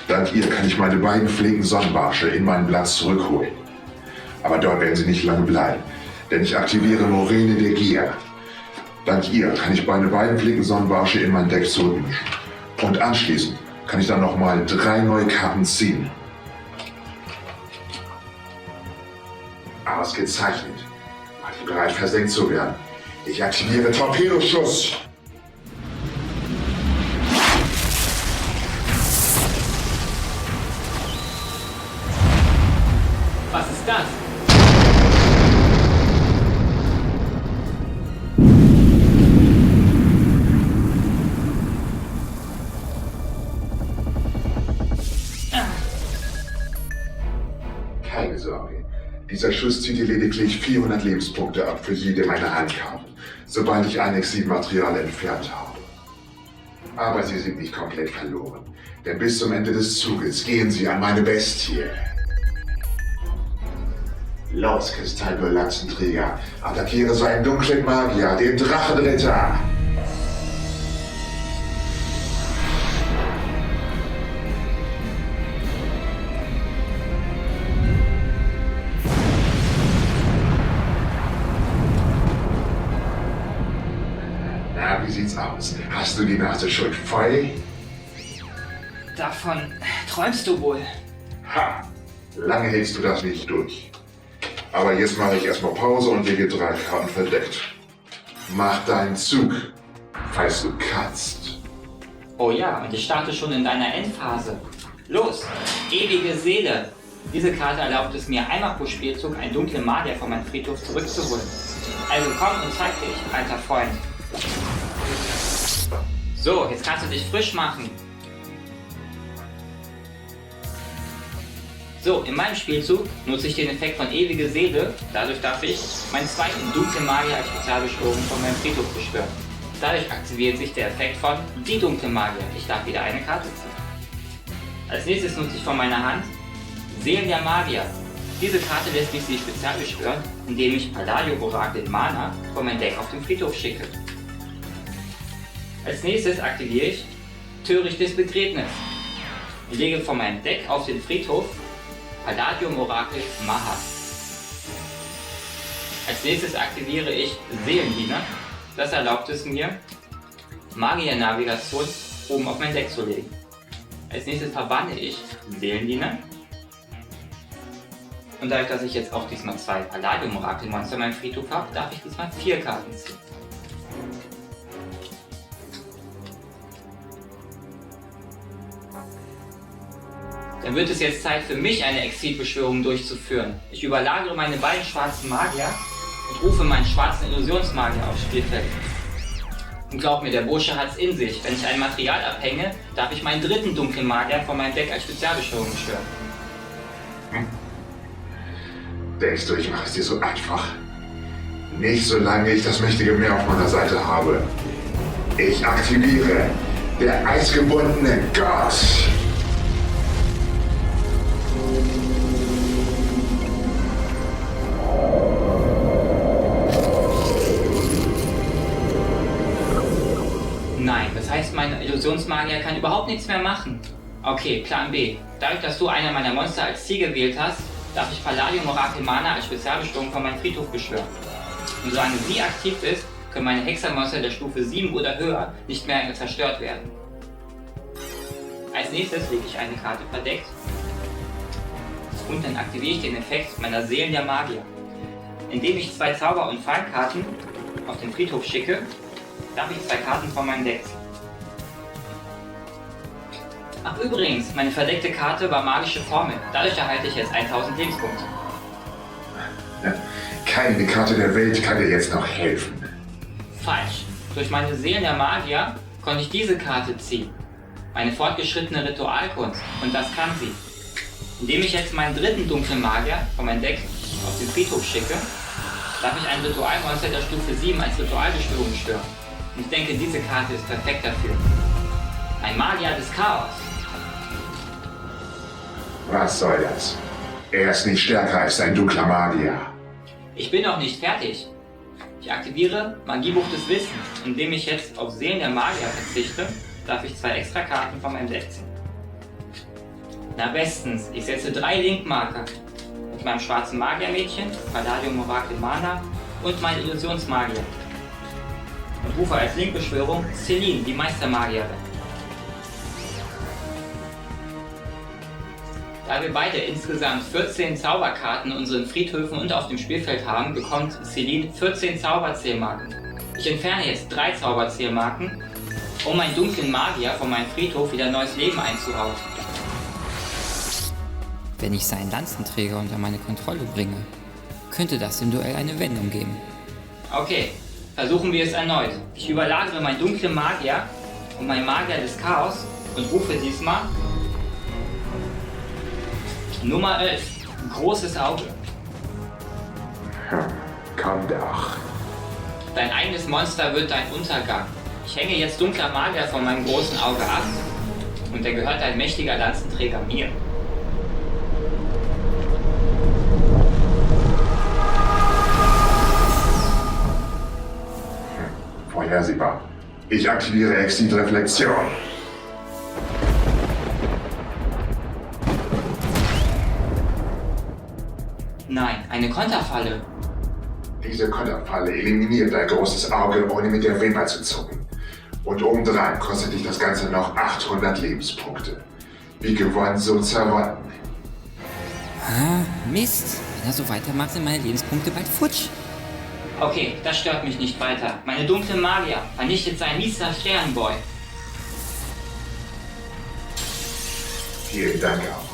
Dank ihr kann ich meine beiden flinken Sonnenbarsche in meinen Platz zurückholen. Aber dort werden sie nicht lange bleiben, denn ich aktiviere Moräne der Gier. Dank ihr kann ich meine beiden flinken Sonnenbarsche in mein Deck zurückmischen. Und anschließend kann ich dann nochmal 3 neue Karten ziehen. Ausgezeichnet. War ich bereit, versenkt zu werden? Ich aktiviere Torpedoschuss. Was ist das? Keine Sorge. Dieser Schuss zieht dir lediglich 400 Lebenspunkte ab für jede meiner Handkarten, sobald ich ein Exilmaterial entfernt habe. Aber sie sind nicht komplett verloren, denn bis zum Ende des Zuges gehen sie an meine Bestie. Los, Kristallnull-Lanzenträger, attackiere seinen dunklen Magier, den Drachenritter! Na, wie sieht's aus? Hast du die Nase schon voll? Davon träumst du wohl. Ha! Lange hältst du das nicht durch. Aber jetzt mache ich erstmal Pause und lege 3 Karten verdeckt. Mach deinen Zug, falls du kannst. Oh ja, und ich starte schon in deiner Endphase. Los, ewige Seele. Diese Karte erlaubt es mir, einmal pro Spielzug einen dunklen Magier von meinem Friedhof zurückzuholen. Also komm und zeig dich, alter Freund. So, jetzt kannst du dich frisch machen. So, in meinem Spielzug nutze ich den Effekt von ewige Seele. Dadurch darf ich meinen zweiten dunklen Magier als Spezialbeschwörung von meinem Friedhof beschwören. Dadurch aktiviert sich der Effekt von die dunkle Magier. Ich darf wieder eine Karte ziehen. Als nächstes nutze ich von meiner Hand Seelen der Magier. Diese Karte lässt mich sie spezial beschwören, indem ich Palladium Orakel Mana von meinem Deck auf den Friedhof schicke. Als nächstes aktiviere ich Törichtes Begräbnis. Ich lege von meinem Deck auf den Friedhof Palladium Orakel Maha. Als nächstes aktiviere ich Seelendiener. Das erlaubt es mir, Magier-Navigation oben auf mein Deck zu legen. Als nächstes verbanne ich Seelendiener. Und dadurch, dass ich jetzt auch diesmal 2 Palladium Orakel Monster in meinem Friedhof habe, darf ich diesmal 4 Karten ziehen. Dann wird es jetzt Zeit für mich, eine Exilbeschwörung durchzuführen. Ich überlagere meine beiden schwarzen Magier und rufe meinen schwarzen Illusionsmagier aufs Spielfeld. Und glaub mir, der Bursche hat's in sich. Wenn ich ein Material abhänge, darf ich meinen dritten dunklen Magier von meinem Deck als Spezialbeschwörung beschwören. Denkst du, ich mache es dir so einfach? Nicht solange ich das mächtige Meer auf meiner Seite habe. Ich aktiviere der eisgebundene Gott. Nein, das heißt, mein Illusionsmagier kann überhaupt nichts mehr machen. Okay, Plan B. Dadurch, dass du einer meiner Monster als Ziel gewählt hast, darf ich Palladium Orakel Mana als Spezialbeschwörung von meinem Friedhof beschwören. Und solange sie aktiv ist, können meine Hexermonster der Stufe 7 oder höher nicht mehr zerstört werden. Als nächstes lege ich eine Karte verdeckt und dann aktiviere ich den Effekt meiner Seelen der Magier. Indem ich 2 Zauber- und Fallkarten auf den Friedhof schicke, darf ich 2 Karten von meinem Deck ziehen. Ach übrigens, meine verdeckte Karte war magische Formel. Dadurch erhalte ich jetzt 1000 Lebenspunkte. Keine Karte der Welt kann dir jetzt noch helfen. Falsch. Durch meine Seelen der Magier konnte ich diese Karte ziehen. Meine fortgeschrittene Ritualkunst. Und das kann sie. Indem ich jetzt meinen dritten dunklen Magier von meinem Deck auf den Friedhof schicke, darf ich ein Ritualmonster der Stufe 7 als Ritualbeschwörung stören. Und ich denke, diese Karte ist perfekt dafür. Ein Magier des Chaos. Was soll das? Er ist nicht stärker als ein dunkler Magier. Ich bin noch nicht fertig. Ich aktiviere Magiebuch des Wissens. Indem ich jetzt auf Seelen der Magier verzichte, darf ich 2 extra Karten von meinem Deck ziehen. Na bestens, ich setze 3 Linkmarker mit meinem schwarzen Magiermädchen, Palladium Orakel Mana und meinen Illusionsmagier. Und rufe als Linkbeschwörung Celine, die Meistermagierin. Da wir beide insgesamt 14 Zauberkarten in unseren Friedhöfen und auf dem Spielfeld haben, bekommt Celine 14 Zauberzählmarken. Ich entferne jetzt 3 Zauberzählmarken, um meinen dunklen Magier von meinem Friedhof wieder neues Leben einzuhauchen. Wenn ich seinen Lanzenträger unter meine Kontrolle bringe, könnte das im Duell eine Wendung geben. Okay, versuchen wir es erneut. Ich überlagere meinen dunklen Magier und meinen Magier des Chaos und rufe diesmal Nummer 11, großes Auge. Komm doch. Dein eigenes Monster wird dein Untergang. Ich hänge jetzt dunkler Magier von meinem großen Auge ab und er gehört ein mächtiger Lanzenträger mir. Vorhersehbar. Ich aktiviere Exit-Reflexion. Nein, eine Konterfalle. Diese Konterfalle eliminiert dein großes Auge, ohne mit der Wimper zu zucken. Und obendrein kostet dich das Ganze noch 800 Lebenspunkte. Wie gewonnen, so zerronnen. Ah, Mist. Wenn er so weitermacht, sind meine Lebenspunkte bald futsch. Okay, das stört mich nicht weiter. Meine dunkle Magier vernichtet seinen Mr. Sternboy. Vielen Dank auch.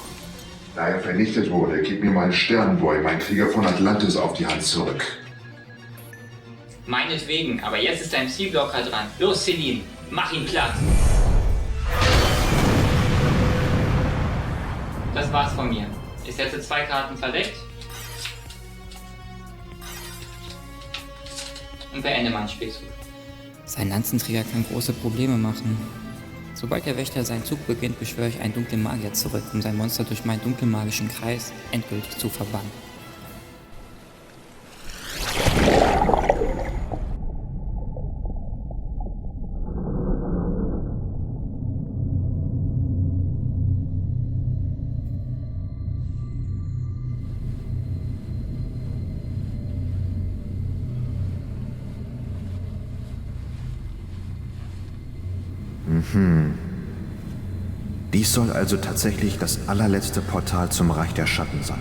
Da er vernichtet wurde, gib mir meinen Sternboy, mein Krieger von Atlantis, auf die Hand zurück. Meinetwegen, aber jetzt ist ein Zielblocker dran. Los, Celine, mach ihn platt. Das war's von mir. Ich setze 2 Karten verdeckt und beende meinen Spielzug. Sein Lanzenträger kann große Probleme machen. Sobald der Wächter seinen Zug beginnt, beschwöre ich einen dunklen Magier zurück, um sein Monster durch meinen dunklen magischen Kreis endgültig zu verbannen. Dies soll also tatsächlich das allerletzte Portal zum Reich der Schatten sein.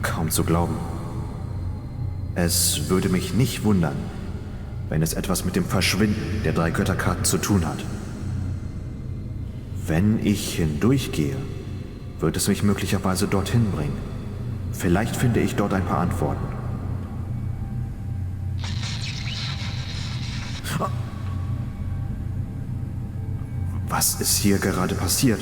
Kaum zu glauben. Es würde mich nicht wundern, wenn es etwas mit dem Verschwinden der 3 Götterkarten zu tun hat. Wenn ich hindurchgehe, wird es mich möglicherweise dorthin bringen. Vielleicht finde ich dort ein paar Antworten. Was ist hier gerade passiert?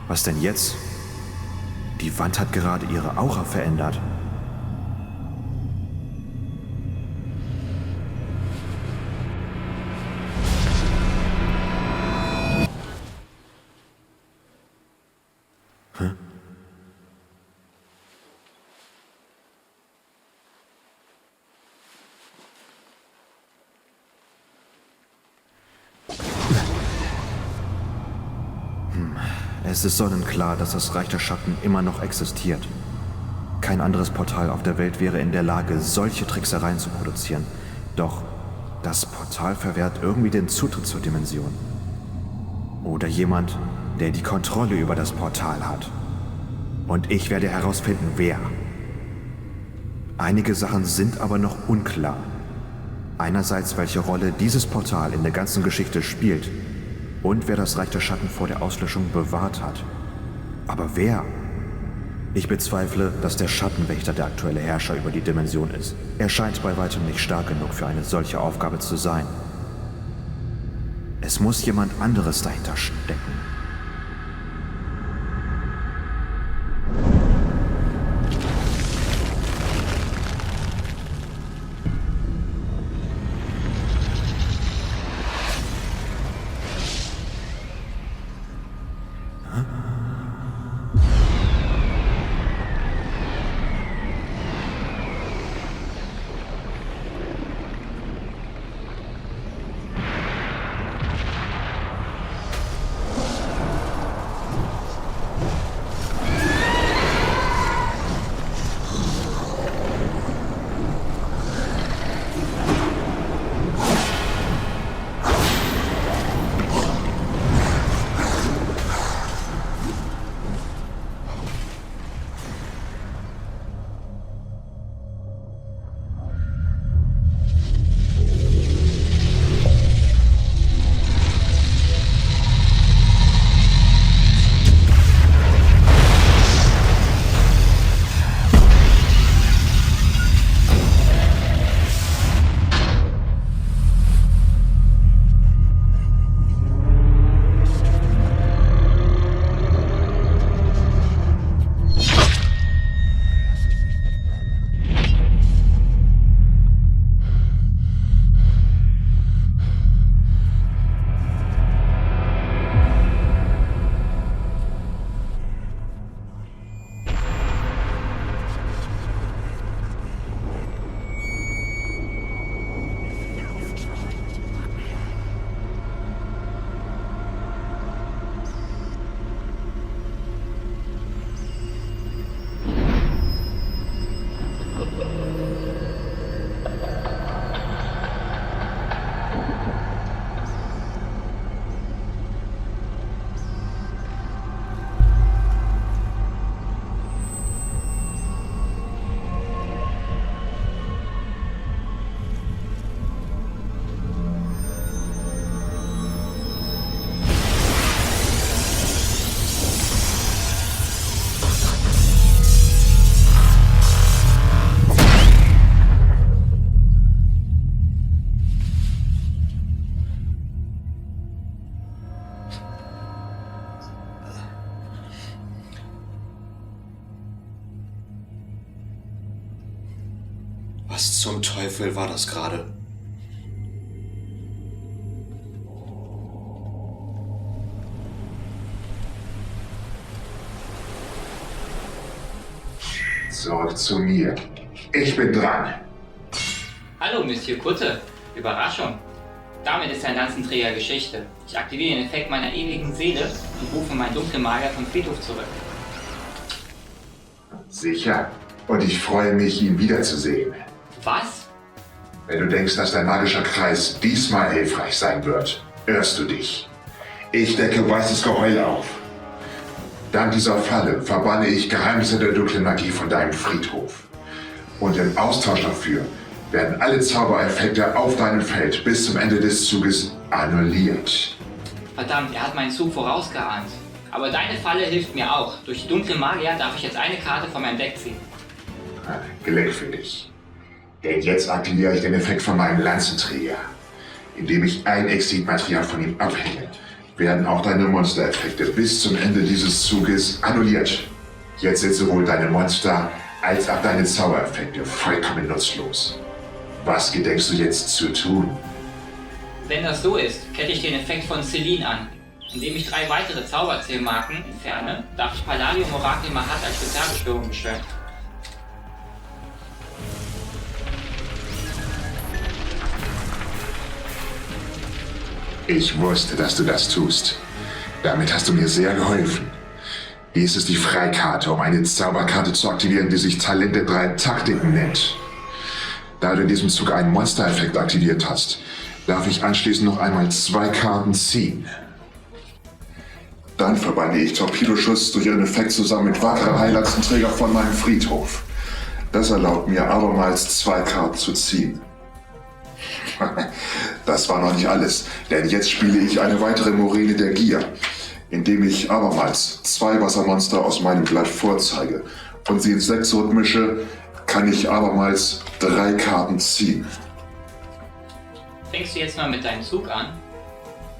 Was denn jetzt? Die Wand hat gerade ihre Aura verändert. Hä? Es ist sonnenklar, dass das Reich der Schatten immer noch existiert. Kein anderes Portal auf der Welt wäre in der Lage, solche Tricksereien zu produzieren. Doch das Portal verwehrt irgendwie den Zutritt zur Dimension. Oder jemand, der die Kontrolle über das Portal hat. Und ich werde herausfinden, wer. Einige Sachen sind aber noch unklar. Einerseits, welche Rolle dieses Portal in der ganzen Geschichte spielt und wer das Reich der Schatten vor der Auslöschung bewahrt hat. Aber wer? Ich bezweifle, dass der Schattenwächter der aktuelle Herrscher über die Dimension ist. Er scheint bei weitem nicht stark genug für eine solche Aufgabe zu sein. Es muss jemand anderes dahinter stecken. Was zum Teufel war das gerade? Zurück zu mir. Ich bin dran. Hallo, Monsieur Kutte. Überraschung. Damit ist ein Lanzenträger Geschichte. Ich aktiviere den Effekt meiner ewigen Seele und rufe meinen dunklen Magier vom Friedhof zurück. Sicher. Und ich freue mich, ihn wiederzusehen. Was? Wenn du denkst, dass dein magischer Kreis diesmal hilfreich sein wird, irrst du dich. Ich decke weißes Geheul auf. Dank dieser Falle verbanne ich Geheimnisse der dunklen Magie von deinem Friedhof. Und im Austausch dafür werden alle Zaubereffekte auf deinem Feld bis zum Ende des Zuges annulliert. Verdammt, er hat meinen Zug vorausgeahnt. Aber deine Falle hilft mir auch. Durch die dunklen Magier darf ich jetzt eine Karte von meinem Deck ziehen. Glück für dich. Denn jetzt aktiviere ich den Effekt von meinem Lanzenträger, indem ich ein Exit-Material von ihm abhänge, werden auch deine Monstereffekte bis zum Ende dieses Zuges annulliert. Jetzt sind sowohl deine Monster als auch deine Zaubereffekte vollkommen nutzlos. Was gedenkst du jetzt zu tun? Wenn das so ist, kette ich den Effekt von Celine an. Indem ich 3 weitere Zauberzählmarken entferne, darf ich Palladium Orakel Mahat als Spezialbeschwörung beschwören. Ich wusste, dass du das tust. Damit hast du mir sehr geholfen. Dies ist die Freikarte, um eine Zauberkarte zu aktivieren, die sich Talent der 3 Taktiken nennt. Da du in diesem Zug einen Monstereffekt aktiviert hast, darf ich anschließend noch einmal 2 Karten ziehen. Dann verbande ich Torpedoschuss durch ihren Effekt zusammen mit wackerer Heilanstenträger von meinem Friedhof. Das erlaubt mir abermals 2 Karten zu ziehen. Das war noch nicht alles, denn jetzt spiele ich eine weitere Moräne der Gier, indem ich abermals 2 Wassermonster aus meinem Blatt vorzeige und sie in 6 zurückmische, kann ich abermals 3 Karten ziehen. Fängst du jetzt mal mit deinem Zug an?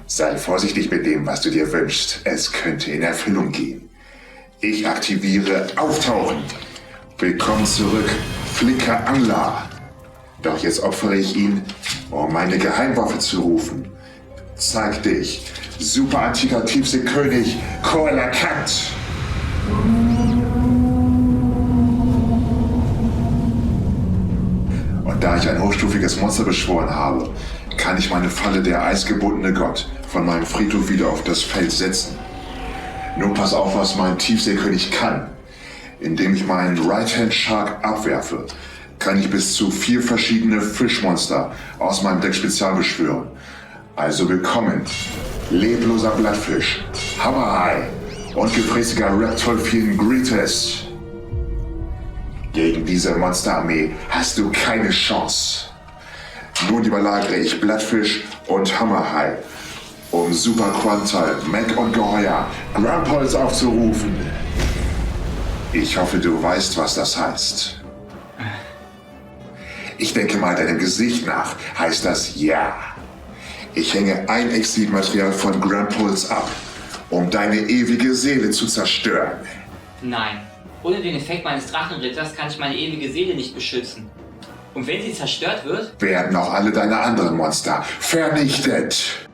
Sei vorsichtig mit dem, was du dir wünschst. Es könnte in Erfüllung gehen. Ich aktiviere Auftauchen. Willkommen zurück, flinker Angler. Doch jetzt opfere ich ihn, um meine Geheimwaffe zu rufen. Zeig dich, super antiker Tiefseekönig Koalakat. Und da ich ein hochstufiges Monster beschworen habe, kann ich meine Falle der eisgebundene Gott von meinem Friedhof wieder auf das Feld setzen. Nun pass auf, was mein Tiefseekönig kann. Indem ich meinen Right-Hand Shark abwerfe, kann ich bis zu 4 verschiedene Fischmonster aus meinem Deck spezial beschwören. Also willkommen, lebloser Blattfisch, Hammerhai und gefräßiger Reptolfin Grites. Gegen diese Monsterarmee hast du keine Chance. Nun überlagere ich Blattfisch und Hammerhai, um Super Quantal, Mech-Ungeheuer, Grampolz aufzurufen. Ich hoffe, du weißt, was das heißt. Ich denke mal, deinem Gesicht nach heißt das ja. Ich hänge ein Exilmaterial von Grampolz ab, um deine ewige Seele zu zerstören. Nein. Ohne den Effekt meines Drachenritters kann ich meine ewige Seele nicht beschützen. Und wenn sie zerstört wird, werden auch alle deine anderen Monster vernichtet.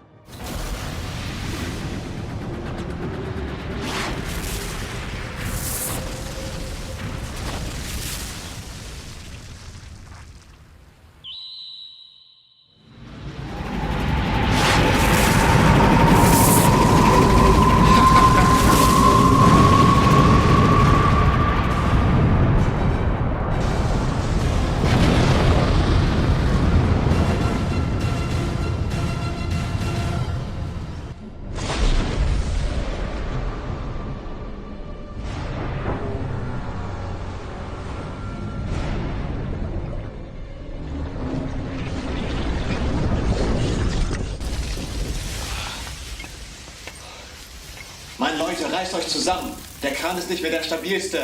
Mann, Leute, reißt euch zusammen. Der Kran ist nicht mehr der stabilste.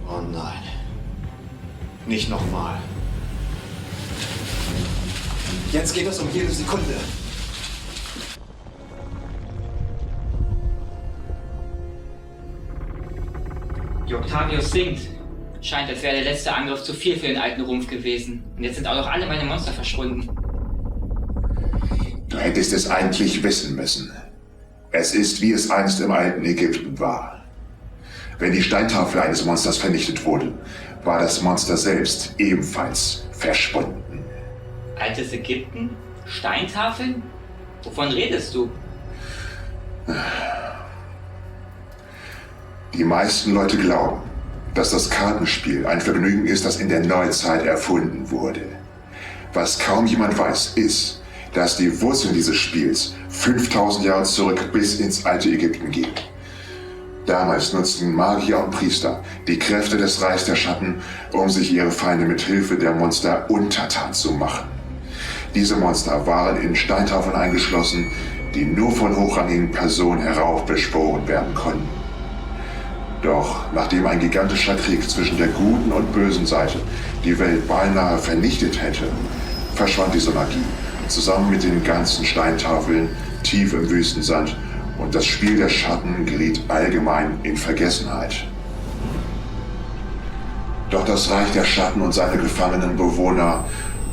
Oh nein. Nicht nochmal. Jetzt geht es um jede Sekunde. die Octavius sinkt. Scheint, als wäre der letzte Angriff zu viel für den alten Rumpf gewesen. Und jetzt sind auch noch alle meine Monster verschwunden. Du hättest es eigentlich wissen müssen. Es ist, wie es einst im alten Ägypten war. Wenn die Steintafel eines Monsters vernichtet wurde, war das Monster selbst ebenfalls verschwunden. Altes Ägypten? Steintafeln? Wovon redest du? Die meisten Leute glauben, dass das Kartenspiel ein Vergnügen ist, das in der Neuzeit erfunden wurde. Was kaum jemand weiß, ist, dass die Wurzeln dieses Spiels 5000 Jahre zurück bis ins alte Ägypten gehen. Damals nutzten Magier und Priester die Kräfte des Reichs der Schatten, um sich ihre Feinde mit Hilfe der Monster untertan zu machen. Diese Monster waren in Steintafeln eingeschlossen, die nur von hochrangigen Personen heraufbeschworen werden konnten. Doch nachdem ein gigantischer Krieg zwischen der guten und bösen Seite die Welt beinahe vernichtet hätte, verschwand diese Magie, zusammen mit den ganzen Steintafeln tief im Wüstensand, und das Spiel der Schatten geriet allgemein in Vergessenheit. Doch das Reich der Schatten und seine gefangenen Bewohner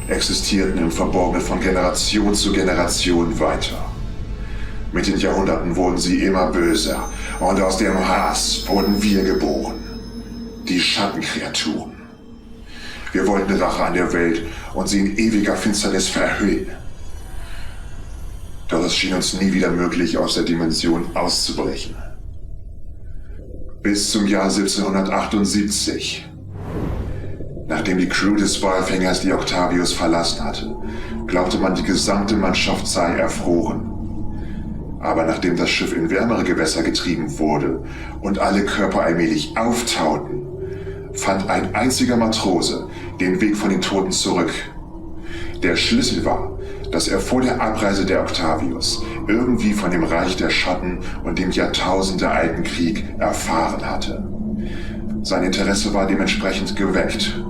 existierten im Verborgenen von Generation zu Generation weiter. Mit den Jahrhunderten wurden sie immer böser, und aus dem Hass wurden wir geboren. Die Schattenkreaturen. Wir wollten Rache an der Welt und sie in ewiger Finsternis verhüllen. Doch es schien uns nie wieder möglich, aus der Dimension auszubrechen. Bis zum Jahr 1778. Nachdem die Crew des Walfängers die Octavius verlassen hatte, glaubte man, die gesamte Mannschaft sei erfroren. Aber nachdem das Schiff in wärmere Gewässer getrieben wurde und alle Körper allmählich auftauten, fand ein einziger Matrose den Weg von den Toten zurück. Der Schlüssel war, dass er vor der Abreise der Octavius irgendwie von dem Reich der Schatten und dem jahrtausendealten Krieg erfahren hatte. Sein Interesse war dementsprechend geweckt.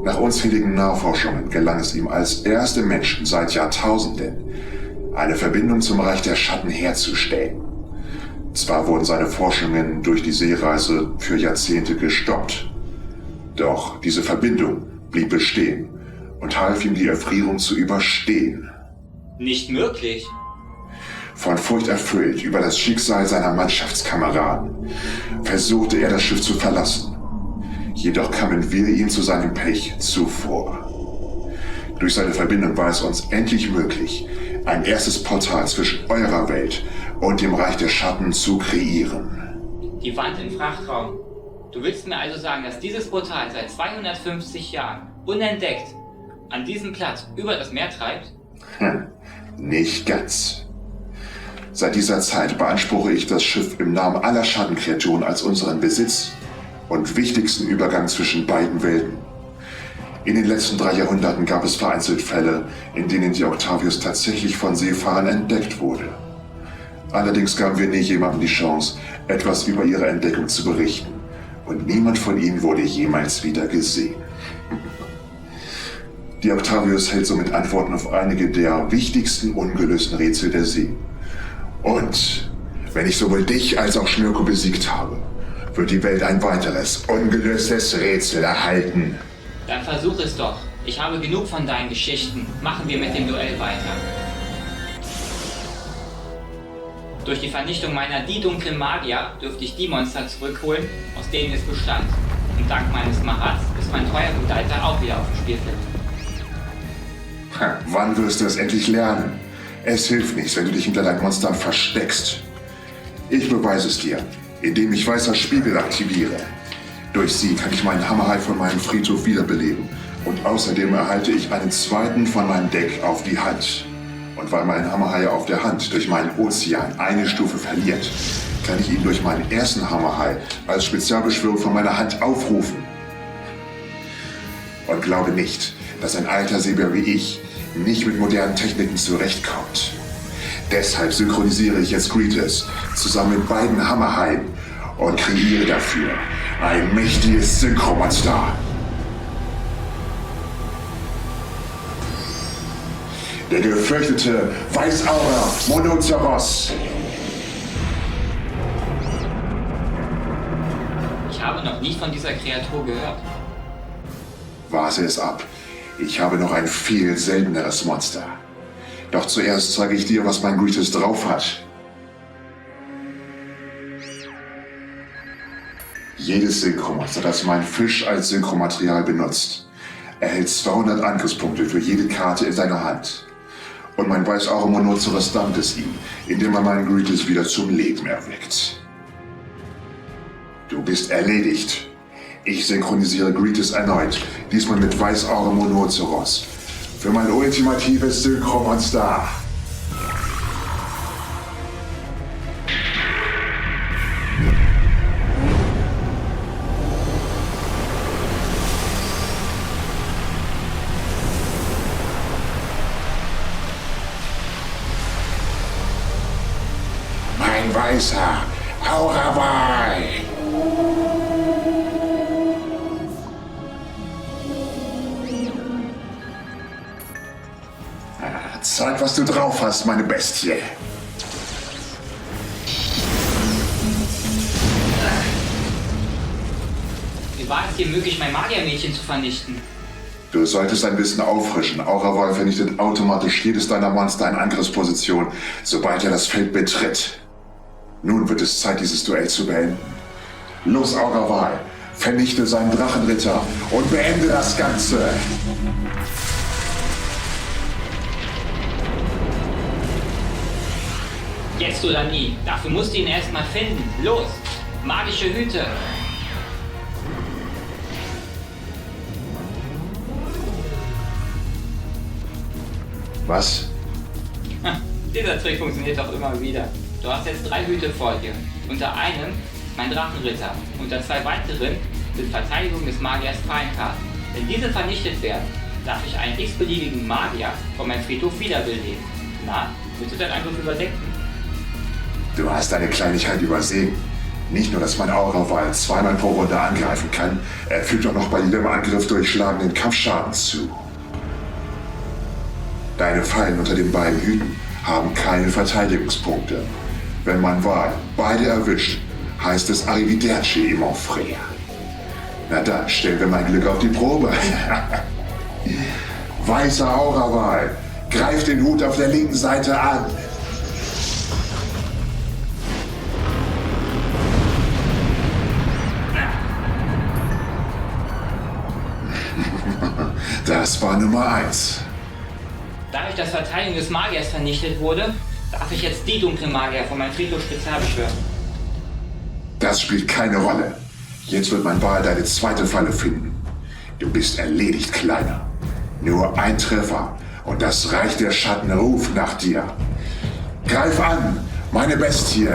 Nach unzähligen Nachforschungen gelang es ihm als erste Menschen seit Jahrtausenden, eine Verbindung zum Reich der Schatten herzustellen. Zwar wurden seine Forschungen durch die Seereise für Jahrzehnte gestoppt, doch diese Verbindung blieb bestehen und half ihm, die Erfrierung zu überstehen. Nicht möglich. Von Furcht erfüllt über das Schicksal seiner Mannschaftskameraden versuchte er, das Schiff zu verlassen. Jedoch kamen wir ihm zu seinem Pech zuvor. Durch seine Verbindung war es uns endlich möglich, ein erstes Portal zwischen eurer Welt und dem Reich der Schatten zu kreieren. Die Wand im Frachtraum. Du willst mir also sagen, dass dieses Portal seit 250 Jahren unentdeckt an diesem Platz über das Meer treibt? Nicht ganz. Seit dieser Zeit beanspruche ich das Schiff im Namen aller Schattenkreaturen als unseren Besitz und wichtigsten Übergang zwischen beiden Welten. In den letzten 3 Jahrhunderten gab es vereinzelt Fälle, in denen die Octavius tatsächlich von Seefahrern entdeckt wurde. Allerdings gaben wir nie jemandem die Chance, etwas über ihre Entdeckung zu berichten, und niemand von ihnen wurde jemals wieder gesehen. Die Octavius hält somit Antworten auf einige der wichtigsten ungelösten Rätsel der See. Und wenn ich sowohl dich als auch Schmirko besiegt habe, wird die Welt ein weiteres, ungelöstes Rätsel erhalten. Dann versuch es doch. Ich habe genug von deinen Geschichten. Machen wir mit dem Duell weiter. Durch die Vernichtung meiner die dunklen Magier dürfte ich die Monster zurückholen, aus denen es bestand. Und dank meines Marats ist mein treuer Begleiter auch wieder auf dem Spielfeld. Wann wirst du es endlich lernen? Es hilft nichts, wenn du dich hinter deinen Monstern versteckst. Ich beweise es dir, indem ich weißer Spiegel aktiviere. Durch sie kann ich meinen Hammerhai von meinem Friedhof wiederbeleben. Und außerdem erhalte ich einen zweiten von meinem Deck auf die Hand. Und weil mein Hammerhai auf der Hand durch meinen Ozean eine Stufe verliert, kann ich ihn durch meinen ersten Hammerhai als Spezialbeschwörung von meiner Hand aufrufen. Und glaube nicht, dass ein alter Seebär wie ich nicht mit modernen Techniken zurechtkommt. Deshalb synchronisiere ich jetzt Greetus zusammen mit beiden Hammerhaien und kreiere dafür ein mächtiges Synchromonster. Der gefürchtete Weißauger Monoceros. Ich habe noch nie von dieser Kreatur gehört. Warte es ab. Ich habe noch ein viel selteneres Monster. Doch zuerst zeige ich dir, was mein Greetus drauf hat. Jedes Synchromonster, das mein Fisch als Synchromaterial benutzt, erhält 200 Angriffspunkte für jede Karte in seiner Hand. Und mein Weißauger Monoceros dankt es ihm, indem er meinen Greetus wieder zum Leben erweckt. Du bist erledigt. Ich synchronisiere Greetus erneut, diesmal mit Weißauger Monoceros, für mein ultimatives Synchromonster. Mein weißer Aurawai. Zeig, was du drauf hast, meine Bestie. Wie war es dir möglich, mein Magiermädchen zu vernichten? Du solltest dein Wissen auffrischen. Aura-Wall vernichtet automatisch jedes deiner Monster in Angriffsposition, sobald er das Feld betritt. Nun wird es Zeit, dieses Duell zu beenden. Los, Aura-Wall, vernichte seinen Drachenritter und beende das Ganze. Jetzt oder nie. Dafür musst du ihn erstmal finden. Los! Magische Hüte! Was? Dieser Trick funktioniert doch immer wieder. Du hast jetzt 3 Hüte vor dir. Unter einem mein Drachenritter. Unter 2 weiteren sind Verteidigung des Magiers Feinkarten. Wenn diese vernichtet werden, darf ich einen x-beliebigen Magier von meinem Friedhof wiederbeleben. Na, willst du deinen Angriff überdenken? Du hast eine Kleinigkeit übersehen. Nicht nur, dass mein Aura-Wall 2-mal pro Runde angreifen kann, er fügt auch noch bei jedem Angriff durchschlagenden Kampfschaden zu. Deine Fallen unter den beiden Hüten haben keine Verteidigungspunkte. Wenn mein Wal beide erwischt, heißt es Arrivederci, mon frère. Na dann stellen wir mein Glück auf die Probe. Weißer Aura-Wal, greif den Hut auf der linken Seite an. Das war Nummer 1. Dadurch, dass Verteidigung des Magiers vernichtet wurde, darf ich jetzt die dunklen Magier von meinem Friedhof Spezial beschwören. Das spielt keine Rolle. Jetzt wird mein Wal deine zweite Falle finden. Du bist erledigt, Kleiner. Nur ein Treffer und das Reich der Schatten ruft nach dir. Greif an, meine Bestie!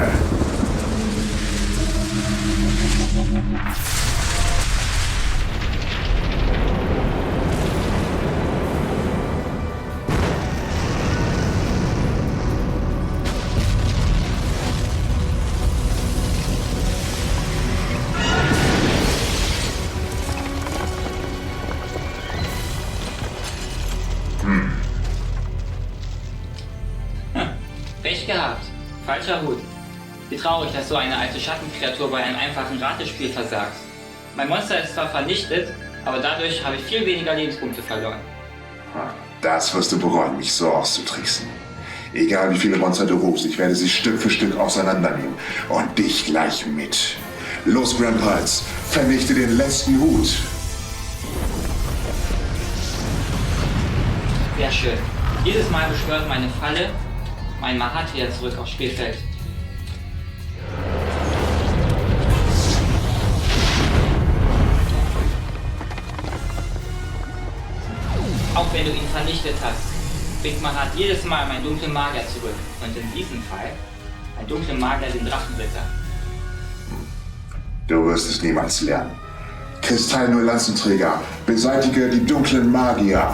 Pech gehabt. Falscher Hut. Wie traurig, dass so eine alte Schattenkreatur bei einem einfachen Ratespiel versagt. Mein Monster ist zwar vernichtet, aber dadurch habe ich viel weniger Lebenspunkte verloren. Das wirst du bereuen, mich so auszutricksen. Egal wie viele Monster du rufst, ich werde sie Stück für Stück auseinandernehmen und dich gleich mit. Los, Grandpals, vernichte den letzten Hut. Sehr schön. Jedes Mal beschwört meine Falle mein Mahatria zurück aufs Spielfeld. Auch wenn du ihn vernichtet hast, bringt Mahat jedes Mal meinen dunklen Magier zurück. Und in diesem Fall ein dunkler Magier den Drachenritter. Du wirst es niemals lernen. Kristall nur Lanzenträger, beseitige die dunklen Magier.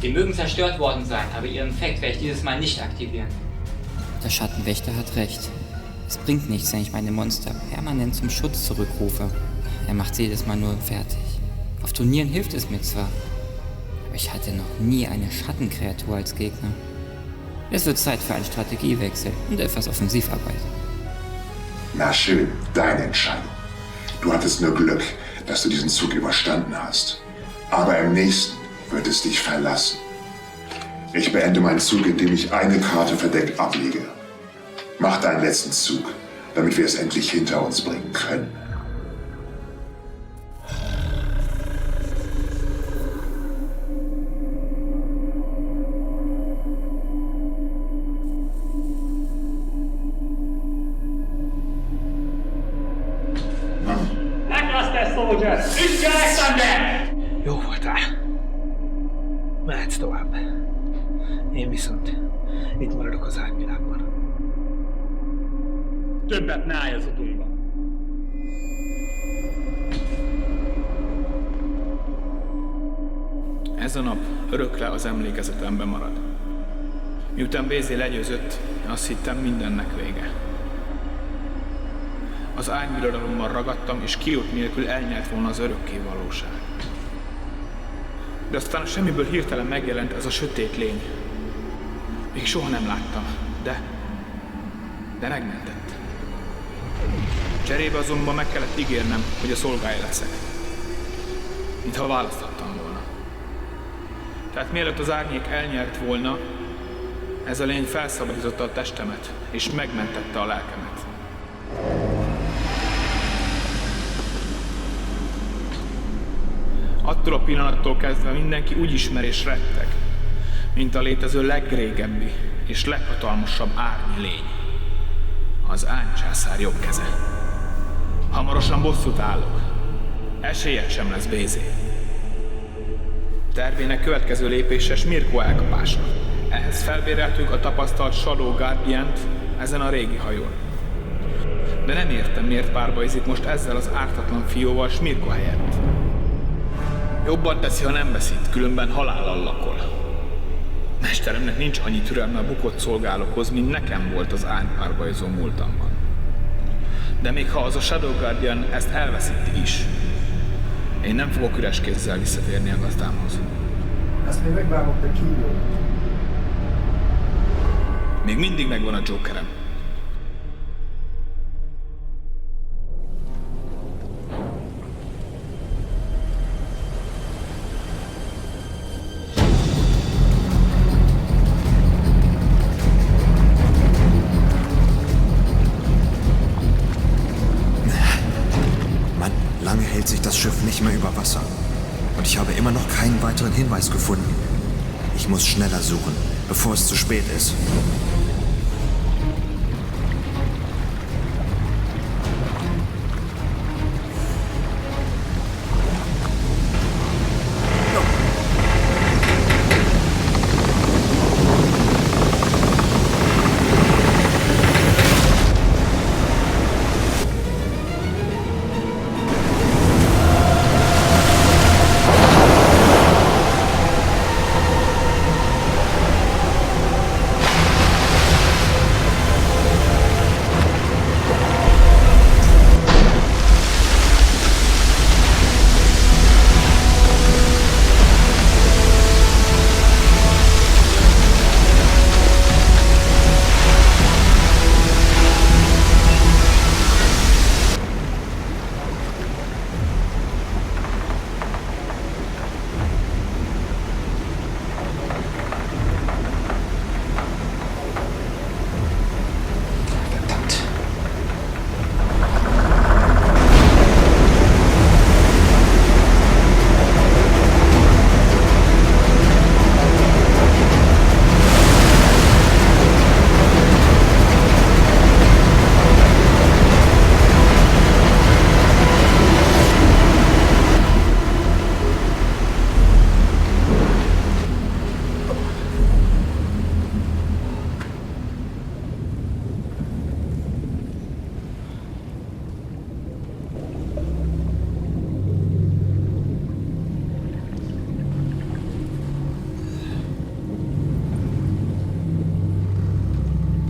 Die mögen zerstört worden sein, aber ihren Effekt werde ich dieses Mal nicht aktivieren. Der Schattenwächter hat recht. Es bringt nichts, wenn ich meine Monster permanent zum Schutz zurückrufe. Er macht sie jedes Mal nur fertig. Auf Turnieren hilft es mir zwar, aber ich hatte noch nie eine Schattenkreatur als Gegner. Es wird Zeit für einen Strategiewechsel und etwas Offensivarbeit. Na schön, deine Entscheidung. Du hattest nur Glück, dass du diesen Zug überstanden hast. Aber im nächsten wird es dich verlassen. Ich beende meinen Zug, indem ich eine Karte verdeckt ablege. Mach deinen letzten Zug, damit wir es endlich hinter uns bringen können. Meglász te, Soldier! Üsd Alexander! Jó voltál. Mehetsz tovább. Én viszont itt maradok az árnyvilágban. Többet ne állj az utunkba. Ez a nap örökre az emlékezetemben marad. Miután Bézé legyőzött, azt hittem mindennek vége. Az árnybirodalomban ragadtam, és Kiút nélkül elnyelt volna az örökké valóság. De aztán a semmiből hirtelen megjelent ez a sötét lény. Még soha nem láttam, de megmentett. Cserébe azonban meg kellett ígérnem, hogy a szolgája leszek. Mintha választhattam volna. Tehát mielőtt az árnyék elnyert volna, ez a lény felszabadította a testemet, és megmentette a lelkemet. Attól a pillanattól kezdve mindenki úgy ismer és retteg, mint a létező legrégebbi és leghatalmasabb árnyi lény. Az árnycsászár jobb keze. Hamarosan bosszút állok. Esélyed sem lesz Bézé. Tervének következő lépése Smirko elkapása. Ehhez felbéreltük a tapasztalt Shadow Guardiant ezen a régi hajón. De nem értem, miért párbajzik most ezzel az ártatlan fióval Smirko helyett. Jobban teszi, ha nem veszít, különben halállal lakol. Mesteremnek nincs annyi türelme a bukott szolgálókhoz, mint nekem volt az árnypárbajzó múltamban. De még ha az a Shadow Guardian ezt elveszíti is, én nem fogok üres kézzel visszatérni a gazdámhoz. Ezt még megvágok, de kívül. Még mindig megvan a Jokerem. Das Schiff nicht mehr über Wasser. Und ich habe immer noch keinen weiteren Hinweis gefunden. Ich muss schneller suchen, bevor es zu spät ist.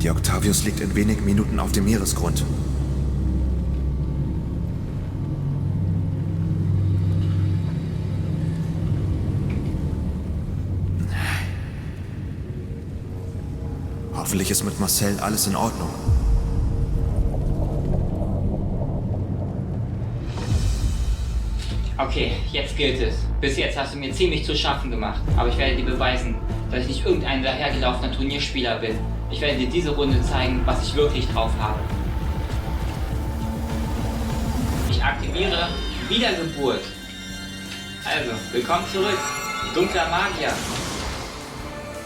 Die Octavius liegt in wenigen Minuten auf dem Meeresgrund. Hoffentlich ist mit Marcel alles in Ordnung. Okay, jetzt gilt es. Bis jetzt hast du mir ziemlich zu schaffen gemacht, aber ich werde dir beweisen, dass ich nicht irgendein dahergelaufener Turnierspieler bin. Ich werde dir diese Runde zeigen, was ich wirklich drauf habe. Ich aktiviere Wiedergeburt. Also, willkommen zurück, dunkler Magier.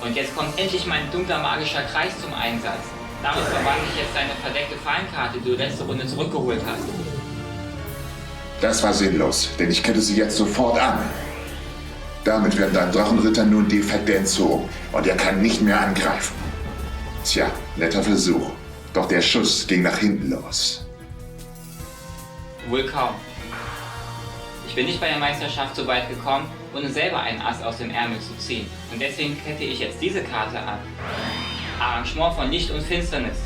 Und jetzt kommt endlich mein dunkler magischer Kreis zum Einsatz. Damit verwandle ich jetzt deine verdeckte Fallenkarte, die du letzte Runde zurückgeholt hast. Das war sinnlos, denn ich kette sie jetzt sofort an. Damit werden deinem Drachenritter nun Defekte entzogen und er kann nicht mehr angreifen. Tja, netter Versuch. Doch der Schuss ging nach hinten los. Wohl kaum. Ich bin nicht bei der Meisterschaft so weit gekommen, ohne selber einen Ass aus dem Ärmel zu ziehen. Und deswegen kette ich jetzt diese Karte an. Arrangement von Licht und Finsternis.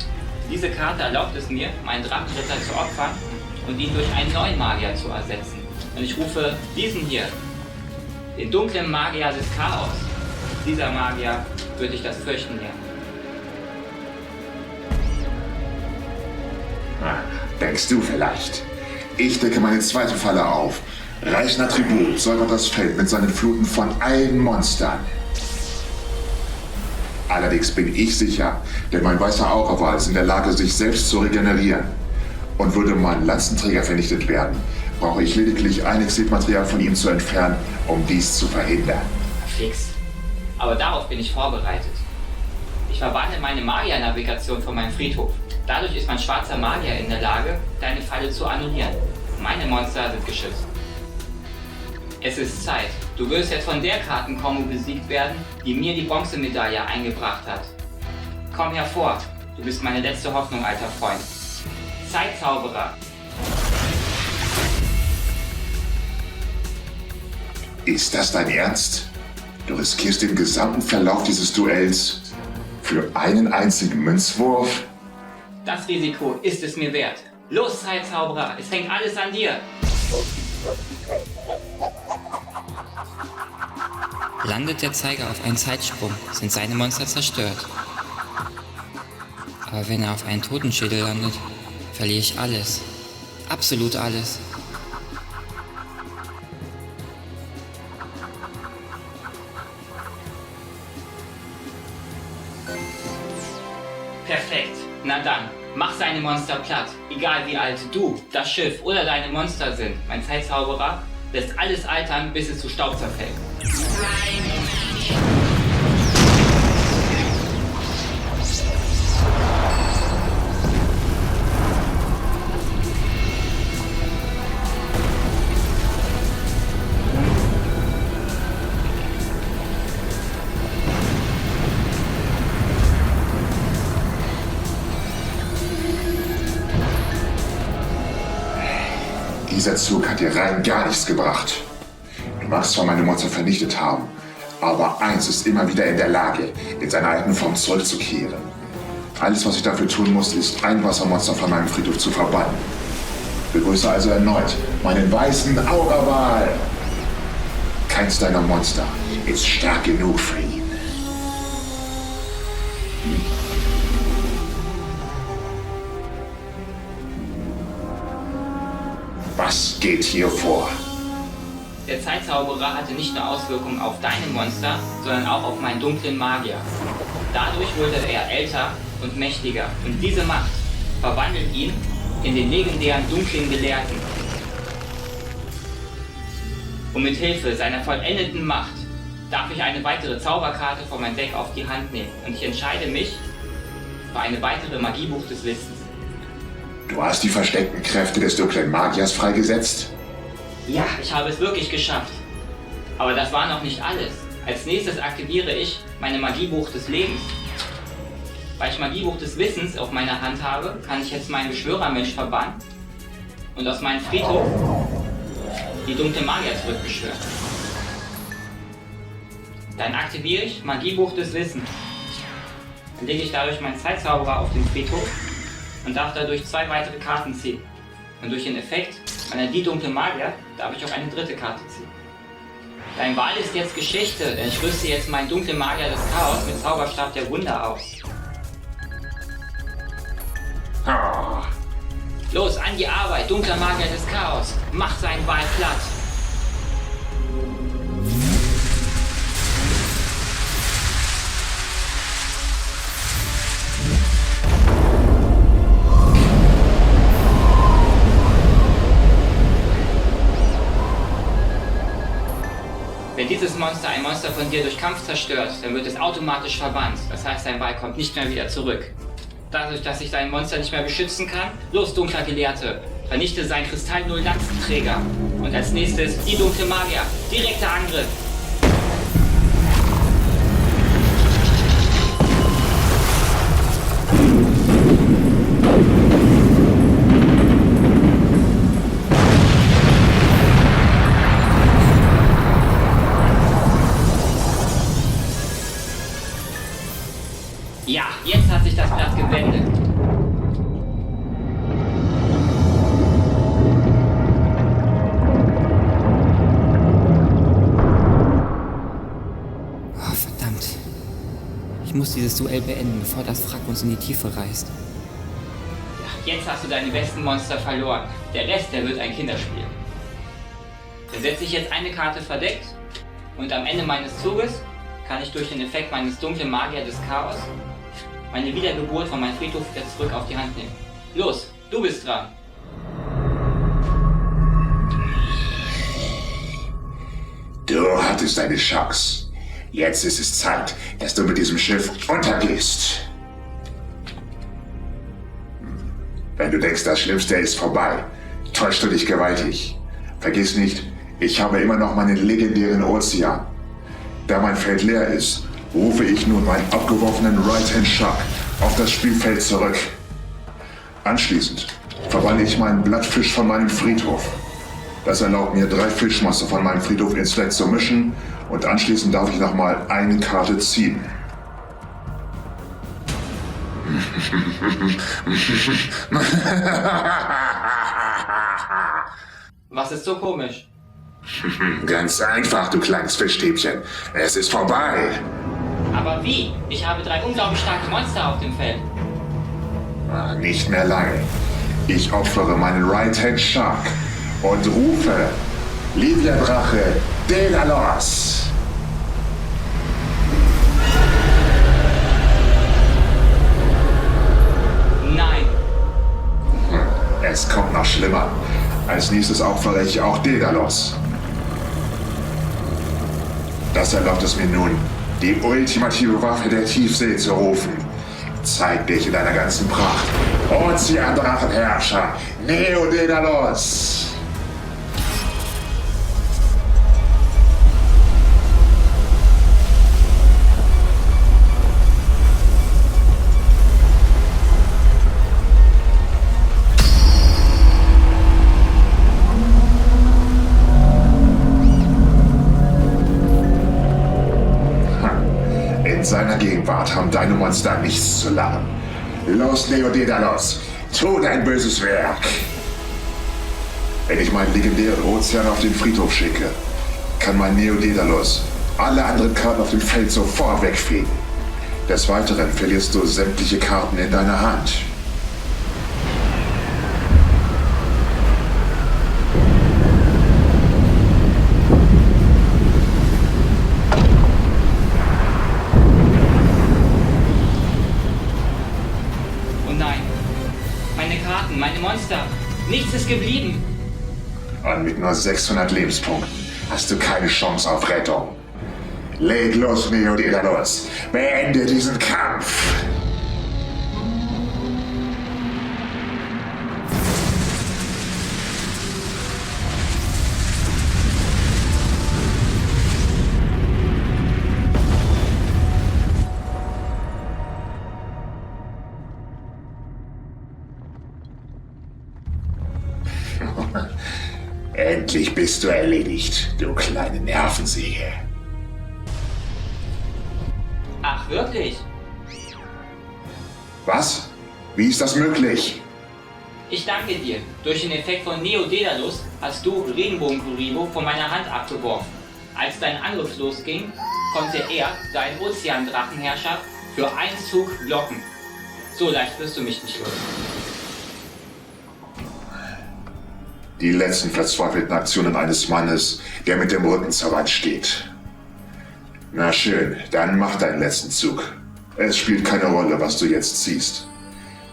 Diese Karte erlaubt es mir, meinen Drachenritter zu opfern und ihn durch einen neuen Magier zu ersetzen. Und ich rufe diesen hier Den dunklen Magier des Chaos. Dieser Magier wird dich das Fürchten lernen. Denkst du vielleicht? Ich decke meine zweite Falle auf. Reichner Tribut säubert das Feld mit seinen Fluten von allen Monstern. Allerdings bin ich sicher, denn mein weißer Aurewal ist in der Lage, sich selbst zu regenerieren. Und würde mein Lanzenträger vernichtet werden, brauche ich lediglich ein Exitmaterial von ihm zu entfernen, um dies zu verhindern. Fix. Aber darauf bin ich vorbereitet. Ich verwandle meine Magier-Navigation von meinem Friedhof. Dadurch ist mein schwarzer Magier in der Lage, deine Falle zu annullieren. Meine Monster sind geschützt. Es ist Zeit. Du wirst jetzt von der Kartenkombo besiegt werden, die mir die Bronzemedaille eingebracht hat. Komm hervor. Du bist meine letzte Hoffnung, alter Freund. Zeitzauberer. Ist das dein Ernst? Du riskierst den gesamten Verlauf dieses Duells für einen einzigen Münzwurf? Das Risiko ist es mir wert. Los, Zeitzauberer, es hängt alles an dir. Landet der Zeiger auf einen Zeitsprung, sind seine Monster zerstört. Aber wenn er auf einen Totenschädel landet, verliere ich alles. Absolut alles. Perfekt. Na dann, mach seine Monster platt. Egal wie alt du, das Schiff oder deine Monster sind. Mein Zeitzauberer lässt alles altern, bis es zu Staub zerfällt. Dieser Zug hat dir rein gar nichts gebracht. Du magst zwar meine Monster vernichtet haben, aber eins ist immer wieder in der Lage, in seine alten Form zurückzukehren. Alles, was ich dafür tun muss, ist, ein Wassermonster von meinem Friedhof zu verbannen. Begrüße also erneut meinen weißen Aurewal. Keins deiner Monster ist stark genug für ihn. Was geht hier vor? Der Zeitzauberer hatte nicht nur Auswirkungen auf deine Monster, sondern auch auf meinen dunklen Magier. Dadurch wurde er älter und mächtiger und diese Macht verwandelt ihn in den legendären dunklen Gelehrten. Und mit Hilfe seiner vollendeten Macht darf ich eine weitere Zauberkarte von meinem Deck auf die Hand nehmen und ich entscheide mich für eine weitere Magiebuch des Wissens. Du hast die versteckten Kräfte des dunklen Magiers freigesetzt? Ja, ich habe es wirklich geschafft. Aber das war noch nicht alles. Als nächstes aktiviere ich meine Magiebuch des Lebens. Weil ich Magiebuch des Wissens auf meiner Hand habe, kann ich jetzt meinen Beschwörermensch verbannen und aus meinem Friedhof die dunklen Magier zurückbeschwören. Dann aktiviere ich Magiebuch des Wissens. Dann lege ich dadurch meinen Zeitzauberer auf den Friedhof und darf dadurch 2 weitere Karten ziehen. Und durch den Effekt meiner Die dunkle Magier darf ich auch eine dritte Karte ziehen. Dein Wahl ist jetzt Geschichte, denn ich rüste jetzt meinen dunklen Magier des Chaos mit Zauberstab der Wunder aus. Los, an die Arbeit, dunkler Magier des Chaos. Mach seinen Ball platt. Wenn dieses Monster ein Monster von dir durch Kampf zerstört, dann wird es automatisch verbannt. Das heißt, dein Ball kommt nicht mehr wieder zurück. Dadurch, dass ich dein Monster nicht mehr beschützen kann, los, dunkler Gelehrte, vernichte seinen Kristall 0 Lanzenträger. Und als nächstes die dunkle Magier. Direkter Angriff. Ja, jetzt hat sich das Blatt gewendet. muss dieses Duell beenden, bevor das Wrack uns in die Tiefe reißt. Jetzt hast du deine besten Monster verloren. Der Rest, der wird ein Kinderspiel. Dann setze ich jetzt eine Karte verdeckt und am Ende meines Zuges kann ich durch den Effekt meines dunklen Magier des Chaos meine Wiedergeburt von meinem Friedhof wieder zurück auf die Hand nehmen. Los, du bist dran. Du hattest deine Chance. Jetzt ist es Zeit, dass du mit diesem Schiff untergehst. Wenn du denkst, das Schlimmste ist vorbei, täuschst du dich gewaltig. Vergiss nicht, ich habe immer noch meinen legendären Ozean. Da mein Feld leer ist, rufe ich nun meinen abgeworfenen Right-Hand Shark auf das Spielfeld zurück. Anschließend verbanne ich meinen Blattfisch von meinem Friedhof. Das erlaubt mir, 3 Fischmonster von meinem Friedhof ins Deck zu mischen und anschließend darf ich nochmal eine Karte ziehen. Was ist so komisch? Ganz einfach, du kleines Fischstäbchen. Es ist vorbei. Aber wie? Ich habe 3 unglaublich starke Monster auf dem Feld. Nicht mehr lange. Ich opfere meinen Right-Hand Shark und rufe Liebler Drache, Daedalus! Nein. Es kommt noch schlimmer. Als nächstes opfere ich auch Daedalus. Das erlaubt es mir nun, die ultimative Waffe der Tiefsee zu rufen. Zeig dich in deiner ganzen Pracht. Ozeandrachenherrscher, Neo Daedalus! In seiner Gegenwart haben deine Monster nichts zu lachen. Los, Neo Daedalus, tu dein böses Werk! Wenn ich meinen legendären Ozean auf den Friedhof schicke, kann mein Neo Daedalus alle anderen Karten auf dem Feld sofort wegfegen. Des Weiteren verlierst du sämtliche Karten in deiner Hand. Meine Monster. Nichts ist geblieben. Und mit nur 600 Lebenspunkten hast du keine Chance auf Rettung. Leg los, Neo Daedalus. Beende diesen Kampf. Endlich bist du erledigt, du kleine Nervensäge. Ach, wirklich? Was? Wie ist das möglich? Ich danke dir. Durch den Effekt von Neo Daedalus hast du Regenbogen-Kuribo von meiner Hand abgeworfen. Als dein Angriff losging, konnte er deinen Ozeandrachenherrscher für einen Zug blocken. So leicht wirst du mich nicht los. Die letzten verzweifelten Aktionen eines Mannes, der mit dem Rücken zur Wand steht. Na schön, dann mach deinen letzten Zug. Es spielt keine Rolle, was du jetzt ziehst.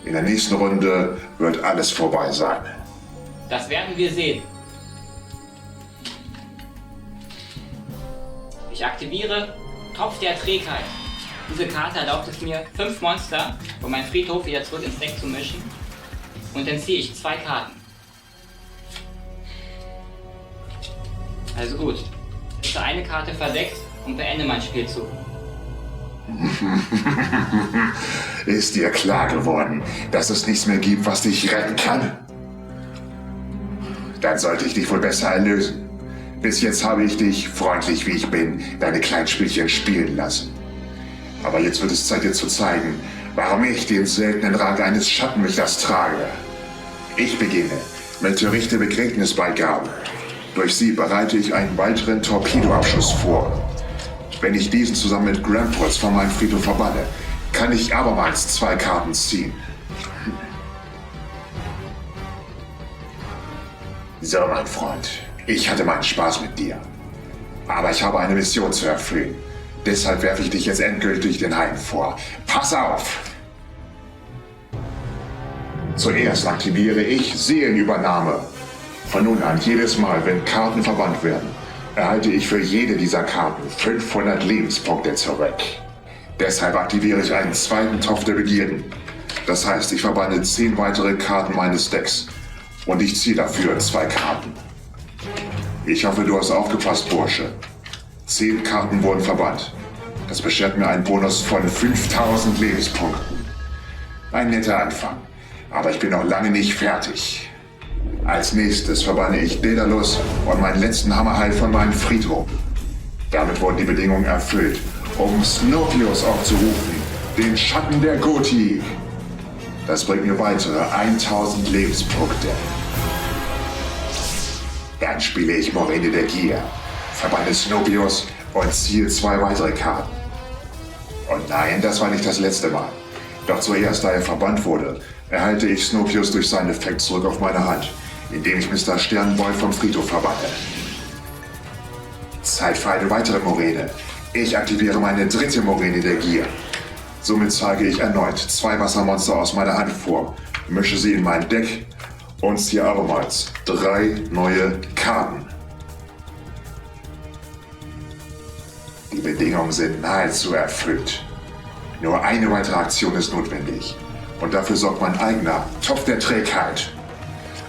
In der nächsten Runde wird alles vorbei sein. Das werden wir sehen. Ich aktiviere Tropf der Trägheit. Diese Karte erlaubt es mir, 5 Monster von meinem Friedhof wieder zurück ins Deck zu mischen. Und dann ziehe ich 2 Karten. Also gut, ich setze eine Karte verdeckt und beende mein Spielzug. Ist dir klar geworden, dass es nichts mehr gibt, was dich retten kann? Dann sollte ich dich wohl besser erlösen. Bis jetzt habe ich dich, freundlich wie ich bin, deine kleinen Spielchen spielen lassen. Aber jetzt wird es Zeit, dir zu zeigen, warum ich den seltenen Rang eines Schattenwächters trage. Ich beginne mit Richte Begräbnisbeigabe. Durch sie bereite ich einen weiteren Torpedoabschuss vor. Wenn ich diesen zusammen mit Grampus von meinem Friedhof verbanne, kann ich abermals 2 Karten ziehen. So, mein Freund, ich hatte meinen Spaß mit dir. Aber ich habe eine Mission zu erfüllen. Deshalb werfe ich dich jetzt endgültig den Haien vor. Pass auf! Zuerst aktiviere ich Seelenübernahme. Von nun an, jedes Mal, wenn Karten verbannt werden, erhalte ich für jede dieser Karten 500 Lebenspunkte zurück. Deshalb aktiviere ich einen zweiten Topf der Begierden. Das heißt, ich verbanne 10 weitere Karten meines Decks. Und ich ziehe dafür 2 Karten. Ich hoffe, du hast aufgepasst, Bursche. 10 Karten wurden verbannt. Das beschert mir einen Bonus von 5000 Lebenspunkten. Ein netter Anfang. Aber ich bin noch lange nicht fertig. Als nächstes verbanne ich Daedalus und meinen letzten Hammerhai von meinem Friedhof. Damit wurden die Bedingungen erfüllt, um Snopius aufzurufen, den Schatten der Gothi. Das bringt mir weitere 1000 Lebenspunkte. Dann spiele ich Moräne der Gier, verbanne Snopius und ziehe 2 weitere Karten. Und nein, das war nicht das letzte Mal. Doch zuerst, da er verbannt wurde, erhalte ich Snopius durch seinen Effekt zurück auf meine Hand, indem ich Mr. Sternenboy vom Friedhof verbanne. Zeit für eine weitere Moräne. Ich aktiviere meine 3. Moräne der Gier. Somit zeige ich erneut 2 Wassermonster aus meiner Hand vor, mische sie in mein Deck und ziehe abermals 3 neue Karten. Die Bedingungen sind nahezu erfüllt. Nur eine weitere Aktion ist notwendig. Und dafür sorgt mein eigener Topf der Trägheit.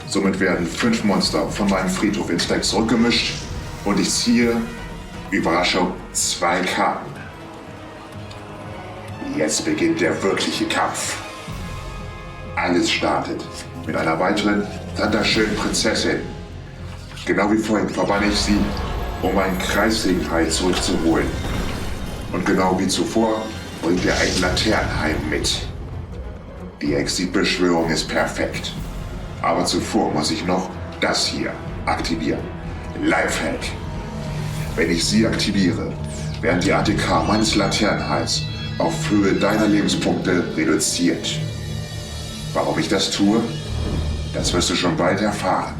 Somit werden 5 Monster von meinem Friedhof ins Deck zurückgemischt und ich ziehe, Überraschung, 2 Karten. Jetzt beginnt der wirkliche Kampf. Alles startet mit einer weiteren thunderschönen Prinzessin. Genau wie vorhin verbanne ich sie, um einen Kreissegenhai zurückzuholen. Und genau wie zuvor bringt er einen Laternenhai mit. Die Exit-Beschwörung ist perfekt. Aber zuvor muss ich noch das hier aktivieren. Lifehack. Wenn ich sie aktiviere, werden die ATK meines Laternenhais auf Höhe deiner Lebenspunkte reduziert. Warum ich das tue? Das wirst du schon bald erfahren.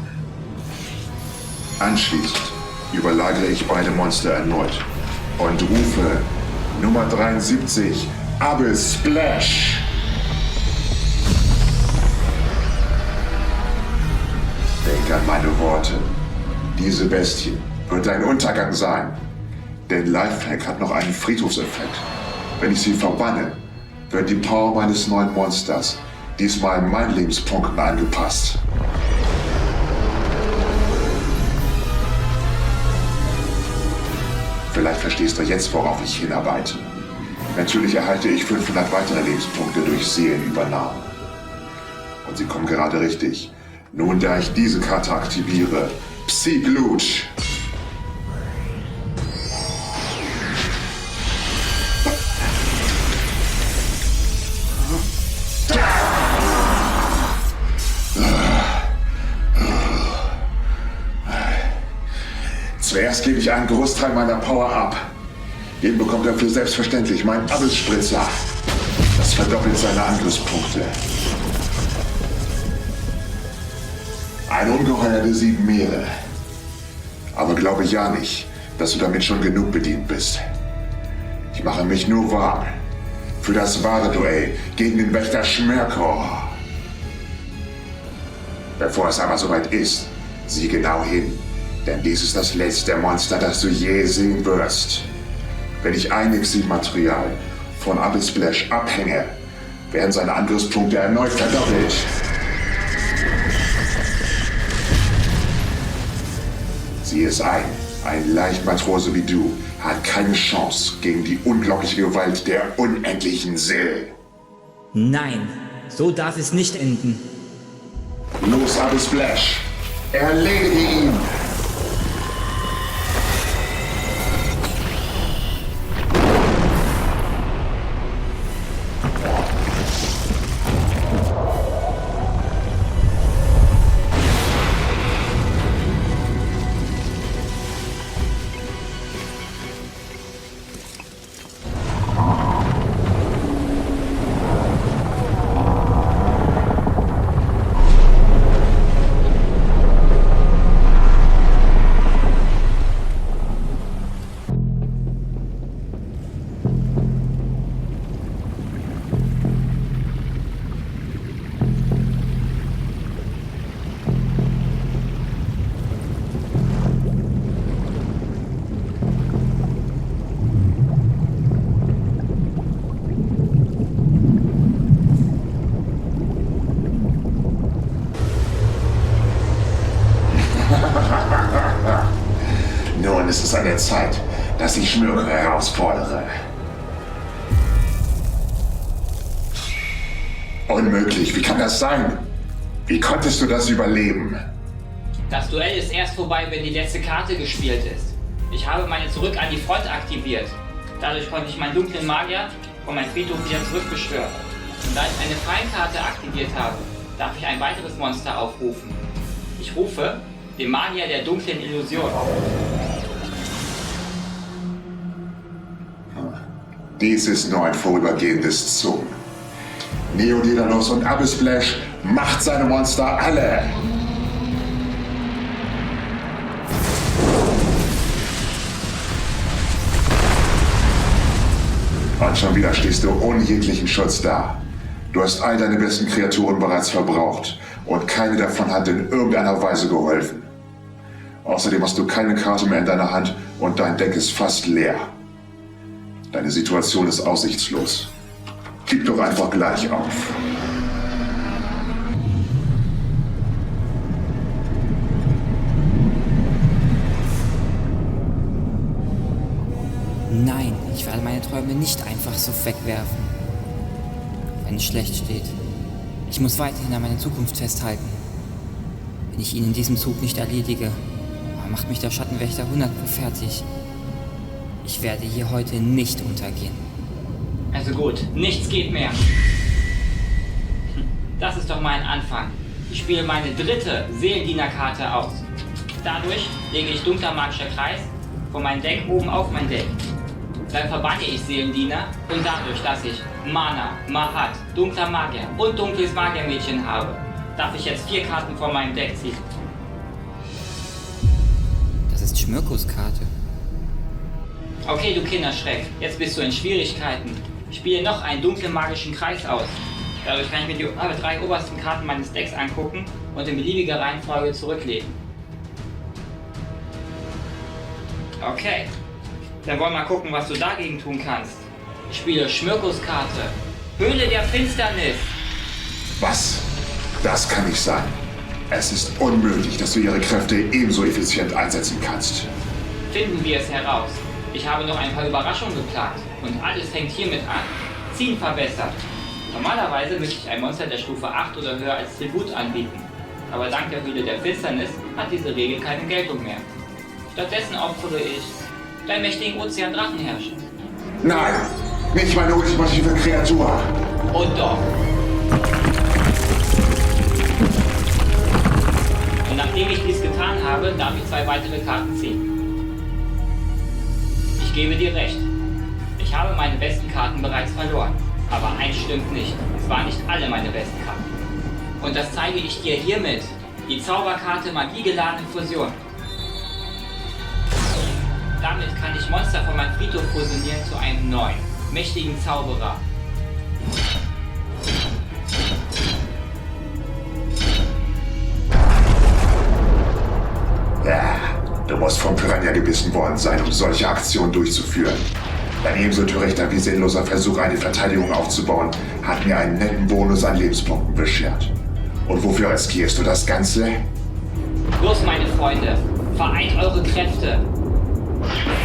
Anschließend überlagere ich beide Monster erneut und rufe Nummer 73, Abyss Splash. Denk an meine Worte. Diese Bestie wird dein Untergang sein. Denn Lifehack hat noch einen Friedhofseffekt. Wenn ich sie verbanne, wird die Power meines neuen Monsters diesmal meinen Lebenspunkten angepasst. Vielleicht verstehst du jetzt, worauf ich hinarbeite. Natürlich erhalte ich 500 weitere Lebenspunkte durch Seelenübernahme. Und sie kommen gerade richtig. Nun, da ich diese Karte aktiviere, Psy-Glutsch. Zuerst gebe ich einen Großteil meiner Power ab. Den bekommt er für selbstverständlich mein Abyss-Spritzer. Das verdoppelt seine Angriffspunkte. Ein Ungeheuer der 7 Meere. Aber glaube ja nicht, dass du damit schon genug bedient bist. Ich mache mich nur warm für das wahre Duell gegen den Wächter Schmörkor. Bevor es aber soweit ist, sieh genau hin. Denn dies ist das letzte Monster, das du je sehen wirst. Wenn ich ein Exilmaterial von Abyss Splash abhänge, werden seine Angriffspunkte erneut verdoppelt. Sieh es ein Leichtmatrose wie du hat keine Chance gegen die unglaubliche Gewalt der unendlichen Sill. Nein, so darf es nicht enden. Los, Abyss Splash! Erledige ihn! Dann ist es an der Zeit, dass ich Schmürke herausfordere. Unmöglich, wie kann das sein? Wie konntest du das überleben? Das Duell ist erst vorbei, wenn die letzte Karte gespielt ist. Ich habe meine Zurück an die Front aktiviert. Dadurch konnte ich meinen dunklen Magier von meinem Friedhof wieder zurückbeschwören. Und da ich eine Feinkarte aktiviert habe, darf ich ein weiteres Monster aufrufen. Ich rufe den Magier der dunklen Illusion. Dies ist nur ein vorübergehendes Zoom. Neodaedalus und Abyssplash macht seine Monster alle! Und schon wieder stehst du ohne jeglichen Schutz da. Du hast all deine besten Kreaturen bereits verbraucht und keine davon hat in irgendeiner Weise geholfen. Außerdem hast du keine Karte mehr in deiner Hand und dein Deck ist fast leer. Deine Situation ist aussichtslos. Gib doch einfach gleich auf. Nein, ich werde meine Träume nicht einfach so wegwerfen. Wenn es schlecht steht. Ich muss weiterhin an meiner Zukunft festhalten. Wenn ich ihn in diesem Zug nicht erledige, macht mich der Schattenwächter 100% fertig. Ich werde hier heute nicht untergehen. Also gut, nichts geht mehr. Das ist doch mal ein Anfang. Ich spiele meine dritte Seelendiener-Karte aus. Dadurch lege ich dunkler magischer Kreis von meinem Deck oben auf mein Deck. Dann verbanne ich Seelendiener und dadurch, dass ich Mana, Mahat, dunkler Magier und dunkles Magiermädchen habe, darf ich jetzt 4 Karten von meinem Deck ziehen. Das ist Schmirkos Karte. Okay, du Kinderschreck, jetzt bist du in Schwierigkeiten. Ich spiele noch einen dunklen magischen Kreis aus. Dadurch kann ich mir die 3 obersten Karten meines Decks angucken und in beliebiger Reihenfolge zurücklegen. Okay, dann wollen wir mal gucken, was du dagegen tun kannst. Ich spiele Schmirkos Karte. Höhle der Finsternis. Was? Das kann nicht sein. Es ist unmöglich, dass du ihre Kräfte ebenso effizient einsetzen kannst. Finden wir es heraus. Ich habe noch ein paar Überraschungen geplant und alles fängt hiermit an. Ziehen verbessert. Normalerweise müsste ich ein Monster der Stufe 8 oder höher als Tribut anbieten. Aber dank der Höhle der Finsternis hat diese Regel keine Geltung mehr. Stattdessen opfere ich deinen mächtigen Ozean-Drachenherrscher. Nein, nicht meine ultimative Kreatur. Und doch. Und nachdem ich dies getan habe, darf ich 2 weitere Karten ziehen. Ich gebe dir recht. Ich habe meine besten Karten bereits verloren. Aber eins stimmt nicht. Es waren nicht alle meine besten Karten. Und das zeige ich dir hiermit. Die Zauberkarte Magiegeladene Fusion. Damit kann ich Monster von meinem Friedhof fusionieren zu einem neuen, mächtigen Zauberer. Ja, du musst vom Piranha gebissen worden sein, um solche Aktionen durchzuführen. Dein ebenso törichter wie sinnloser Versuch, eine Verteidigung aufzubauen, hat mir einen netten Bonus an Lebenspunkten beschert. Und wofür riskierst du das Ganze? Los, meine Freunde, vereint eure Kräfte.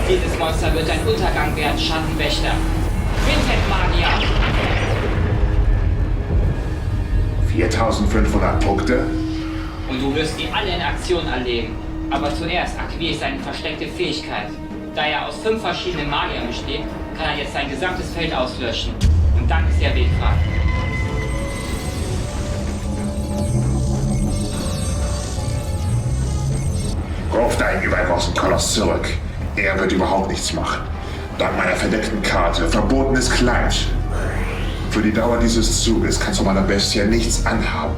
Dieses Monster wird ein Untergang werden, Schattenwächter. Quintett Magier! 4500 Punkte? Und du wirst die alle in Aktion erleben. Aber zuerst aktiviere ich seine versteckte Fähigkeit. Da er aus 5 verschiedenen Magiern besteht, kann er jetzt sein gesamtes Feld auslöschen. Und dann ist er wegfrei. Ruf deinen übergroßen Koloss zurück. Er wird überhaupt nichts machen. Dank meiner verdeckten Karte verbotenes Kleid. Für die Dauer dieses Zuges kannst du meiner Bestie nichts anhaben.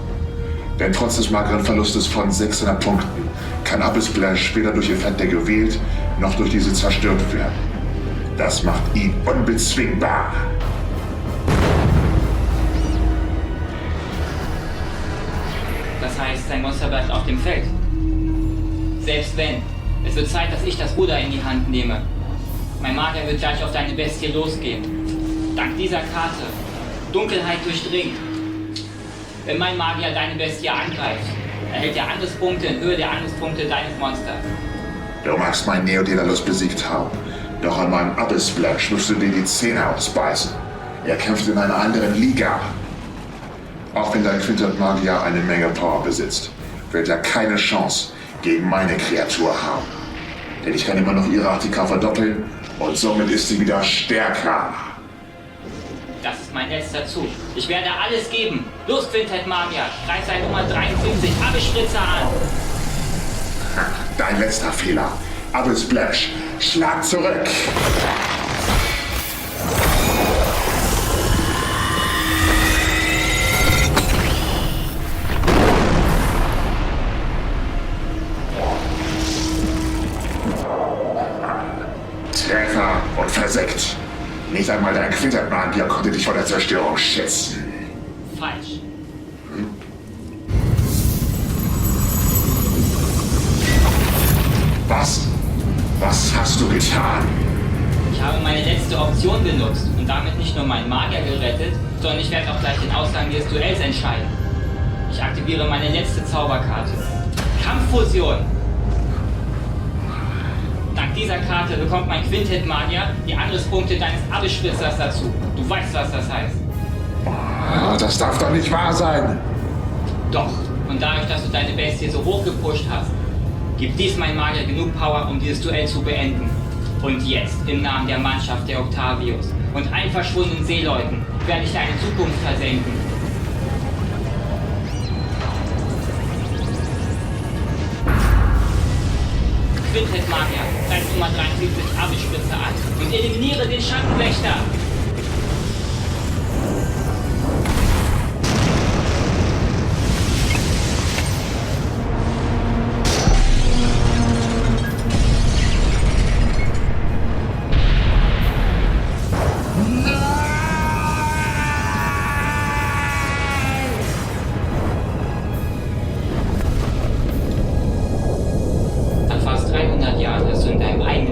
Denn trotz des mageren Verlustes von 600 Punkten kann Abyssplash weder durch Effekte gewählt, noch durch diese zerstört werden. Das macht ihn unbezwingbar. Das heißt, sein Monster bleibt auf dem Feld. Selbst wenn. Es wird Zeit, dass ich das Ruder in die Hand nehme. Mein Magier wird gleich auf deine Bestie losgehen. Dank dieser Karte. Dunkelheit durchdringen. Wenn mein Magier deine Bestie angreift, erhält er Angriffspunkte in Höhe der Angriffspunkte deines Monsters. Du magst meinen Neodaedalus besiegt haben, doch an meinem Abyss-Splash wirst du dir die Zähne ausbeißen. Er kämpft in einer anderen Liga. Auch wenn dein Quintet-Magier eine Menge Power besitzt, wird er keine Chance gegen meine Kreatur haben. Denn ich kann immer noch ihre ATK verdoppeln und somit ist sie wieder stärker. Das ist mein letzter Zug. Ich werde alles geben. Los, Quintett Magier, greif sein Nummer 53 Abyss-Spritzer an. Dein letzter Fehler. Abyss-Splash, schlag zurück! Treffer und verseckt. Nicht einmal dein Quintet-Magier konnte dich vor der Zerstörung schützen. Falsch. Was? Was hast du getan? Ich habe meine letzte Option benutzt und damit nicht nur meinen Magier gerettet, sondern ich werde auch gleich den Ausgang dieses Duells entscheiden. Ich aktiviere meine letzte Zauberkarte. Kampffusion! Dank dieser Karte bekommt mein Quintett-Magier die Angriffspunkte deines Abyss-Spritzers dazu. Du weißt, was das heißt. Das darf doch nicht wahr sein! Doch. Und dadurch, dass du deine Bestie so hoch gepusht hast, gibt dies mein Magier genug Power, um dieses Duell zu beenden. Und jetzt, im Namen der Mannschaft der Octavius und allen verschwundenen Seeleuten, werde ich deine Zukunft versenken. Quintett Magier, greif Nummer 73 Abyss-Spritze an und eliminiere den Schattenwächter!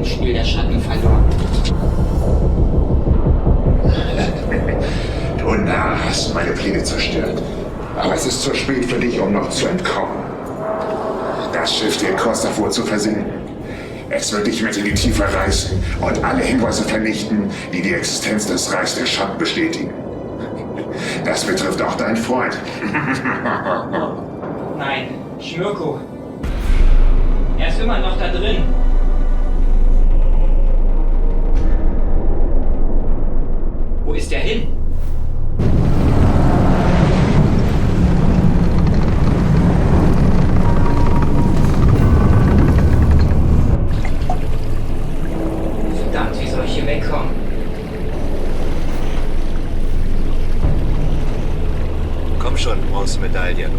Spiel der Schatten verloren. Du Narr hast meine Pläne zerstört. Aber es ist zu spät für dich, um noch zu entkommen. Das Schiff steht kurz davor zu versinken. Es wird dich mit in die Tiefe reißen und alle Hinweise vernichten, die die Existenz des Reichs der Schatten bestätigen. Das betrifft auch deinen Freund. Nein, Schmirko. Er ist immer noch da drin. Wo ist er hin? Verdammt, wie soll ich hier wegkommen? Komm schon, Bronzemedaille.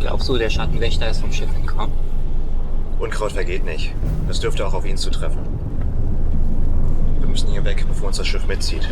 Glaubst du, der Schattenwächter ist vom Schiff entkommen? Unkraut vergeht nicht. Das dürfte auch auf ihn zutreffen. Wir müssen hier weg, bevor uns das Schiff mitzieht.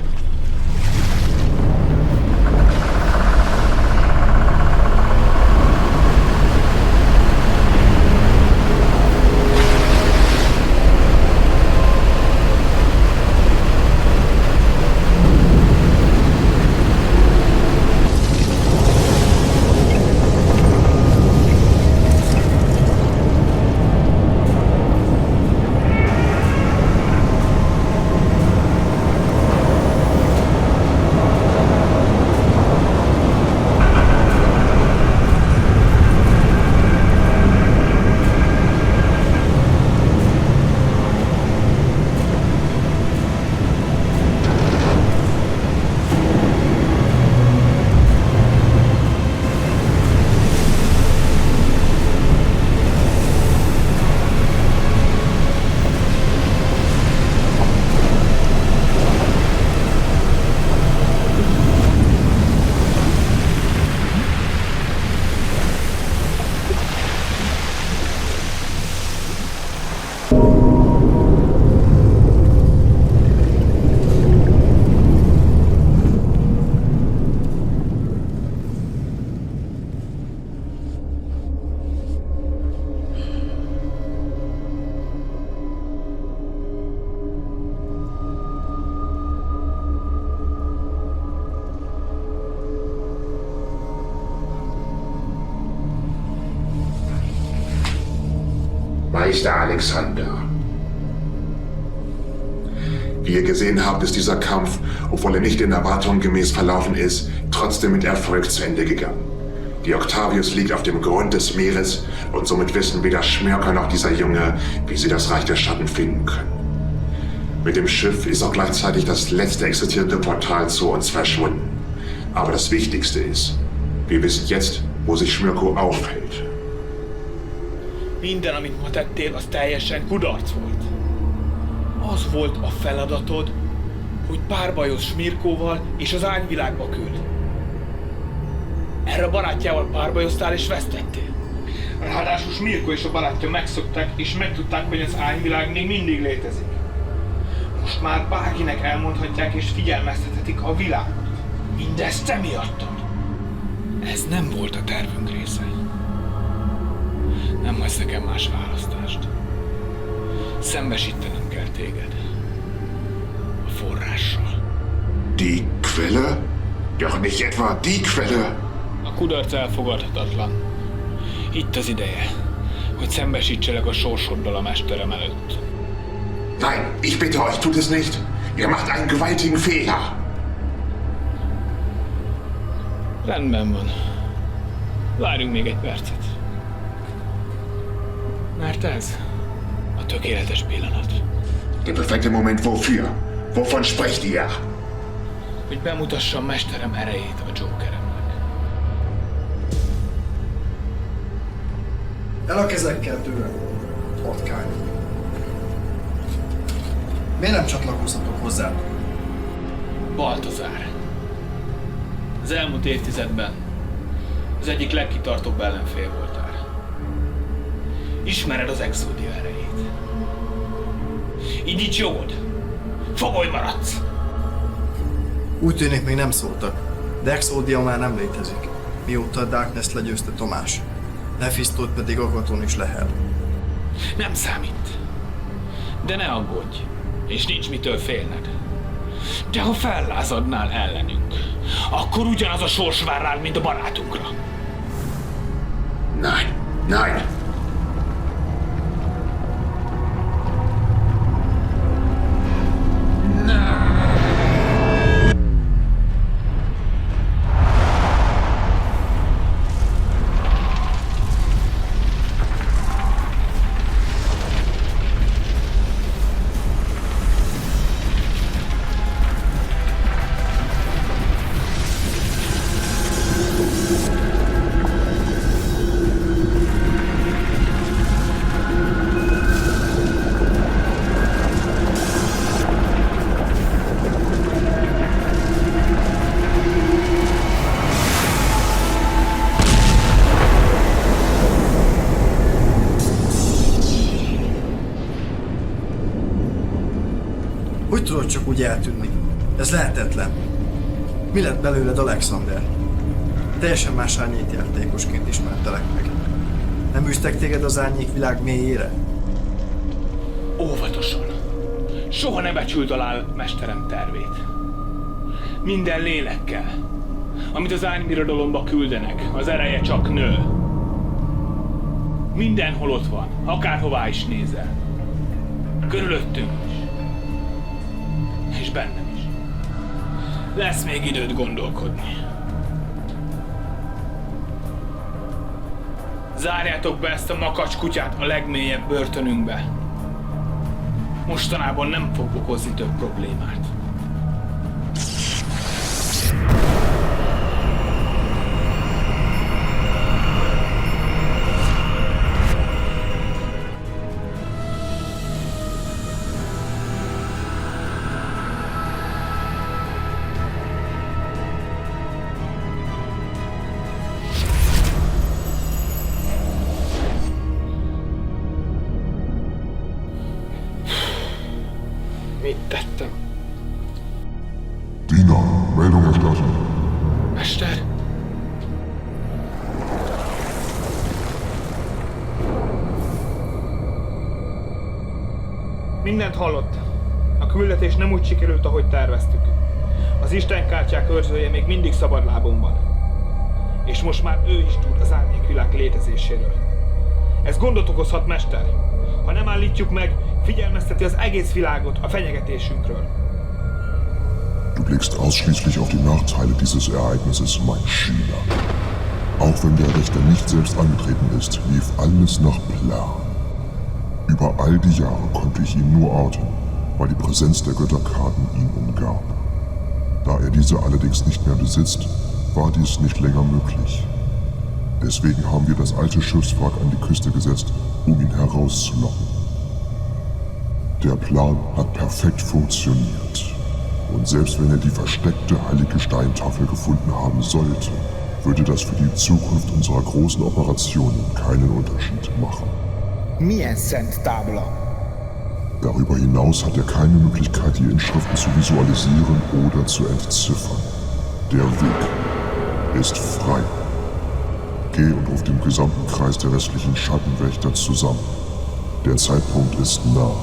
Meister Alexander. Wie ihr gesehen habt, ist dieser Kampf, obwohl er nicht den Erwartungen gemäß verlaufen ist, trotzdem mit Erfolg zu Ende gegangen. Die Octavius liegt auf dem Grund des Meeres und somit wissen weder Schmörker noch dieser Junge, wie sie das Reich der Schatten finden können. Mit dem Schiff ist auch gleichzeitig das letzte existierende Portal zu uns verschwunden. Aber das Wichtigste ist, wir wissen jetzt, wo sich Schmörko aufhält. Minden, amit ma tettél, az teljesen kudarc volt. Az volt a feladatod, hogy párbajozz Smirkóval és az árnyvilágba küld. Erre a barátjával párbajoztál és vesztettél. Ráadásul Smirko és a barátja megszöktek és megtudták, hogy az árnyvilág még mindig létezik. Most már bárkinek elmondhatják és figyelmeztethetik a világot. Mindezt te miattad. Ez nem volt a tervünk része. Nem hagysz nekem más választást. Szembesítenem kell téged. A forrással. Die Quelle? Doch nicht etwa die Quelle. A kudarc elfogadhatatlan. Itt az ideje, hogy szembesítselek a sorsoddal a mesterem előtt. Nein, ich bitte euch, tut es nicht. Ihr macht einen gewaltigen Fehler. Rendben van. Várjunk még egy percet. Mert ez a tökéletes pillanat. Der perfekte Moment wofür? Wovon sprecht ihr? Hogy bemutassam mesterem erejét a Jokeremnek. El a kezekkel tőlem, patkány. Miért nem csatlakozhatok hozzá? Baltazár. Az elmúlt évtizedben az egyik legkitartóbb ellenfél voltál. Ismered az Exodia erejét. Így nincs jogod. Fogoly maradsz! Úgy tűnik, még nem szóltak, de Exodia már nem létezik, mióta a Darkness legyőzte Tomás. Mephistót pedig Agaton is lehel. Nem számít. De ne aggódj, és nincs mitől félned. De ha fellázadnál ellenünk, akkor ugyanaz a sors vár rád, mint a barátunkra. Nein, nein. Hogy tudod csak úgy eltűnni? Ez lehetetlen. Mi lett belőled, Alexander? Teljesen más árnyékjátékosként ismertelek meg. Nem űztek téged az árnyékvilág mélyére? Óvatosan. Soha ne becsüld alá mesterem tervét. Minden lélekkel, amit az árnybirodalomba küldenek, az ereje csak nő. Mindenhol ott van, akárhová is nézel. Körülöttünk is. És bennem is. Lesz még időd gondolkodni. Zárjátok be ezt a makacs kutyát a legmélyebb börtönünkbe. Mostanában nem fog okozni több problémát. Mit tettem? Tina, Meldung erstatten. Mester? Mindent hallott. A küldetés nem úgy sikerült, ahogy terveztük. Az istenkártyák őrzője még mindig szabadlábon van. És most már ő is tud az árnyékvilág létezéséről. Ez gondot okozhat, mester. Ha nem állítjuk meg, figyelmezteti az egész világot a fenyegetésünkről. Du blickst ausschließlich auf die Nachteile dieses Ereignisses, mein Schüler. Auch wenn der Richter nicht selbst angetreten ist, lief alles nach Plan. Über all die Jahre konnte ich ihn nur outen, weil die Präsenz der Götterkarten ihn umgab. Da er diese allerdings nicht mehr besitzt, war dies nicht länger möglich. Deswegen haben wir das alte Schiffswrack an die Küste gesetzt, um ihn herauszulocken. Der Plan hat perfekt funktioniert. Und selbst wenn er die versteckte heilige Steintafel gefunden haben sollte, würde das für die Zukunft unserer großen Operationen keinen Unterschied machen. Milyen szent tábla? Darüber hinaus hat er keine Möglichkeit, die Inschriften zu visualisieren oder zu entziffern. Der Weg ist frei. Geh und ruf den gesamten Kreis der restlichen Schattenwächter zusammen. Der Zeitpunkt ist nah.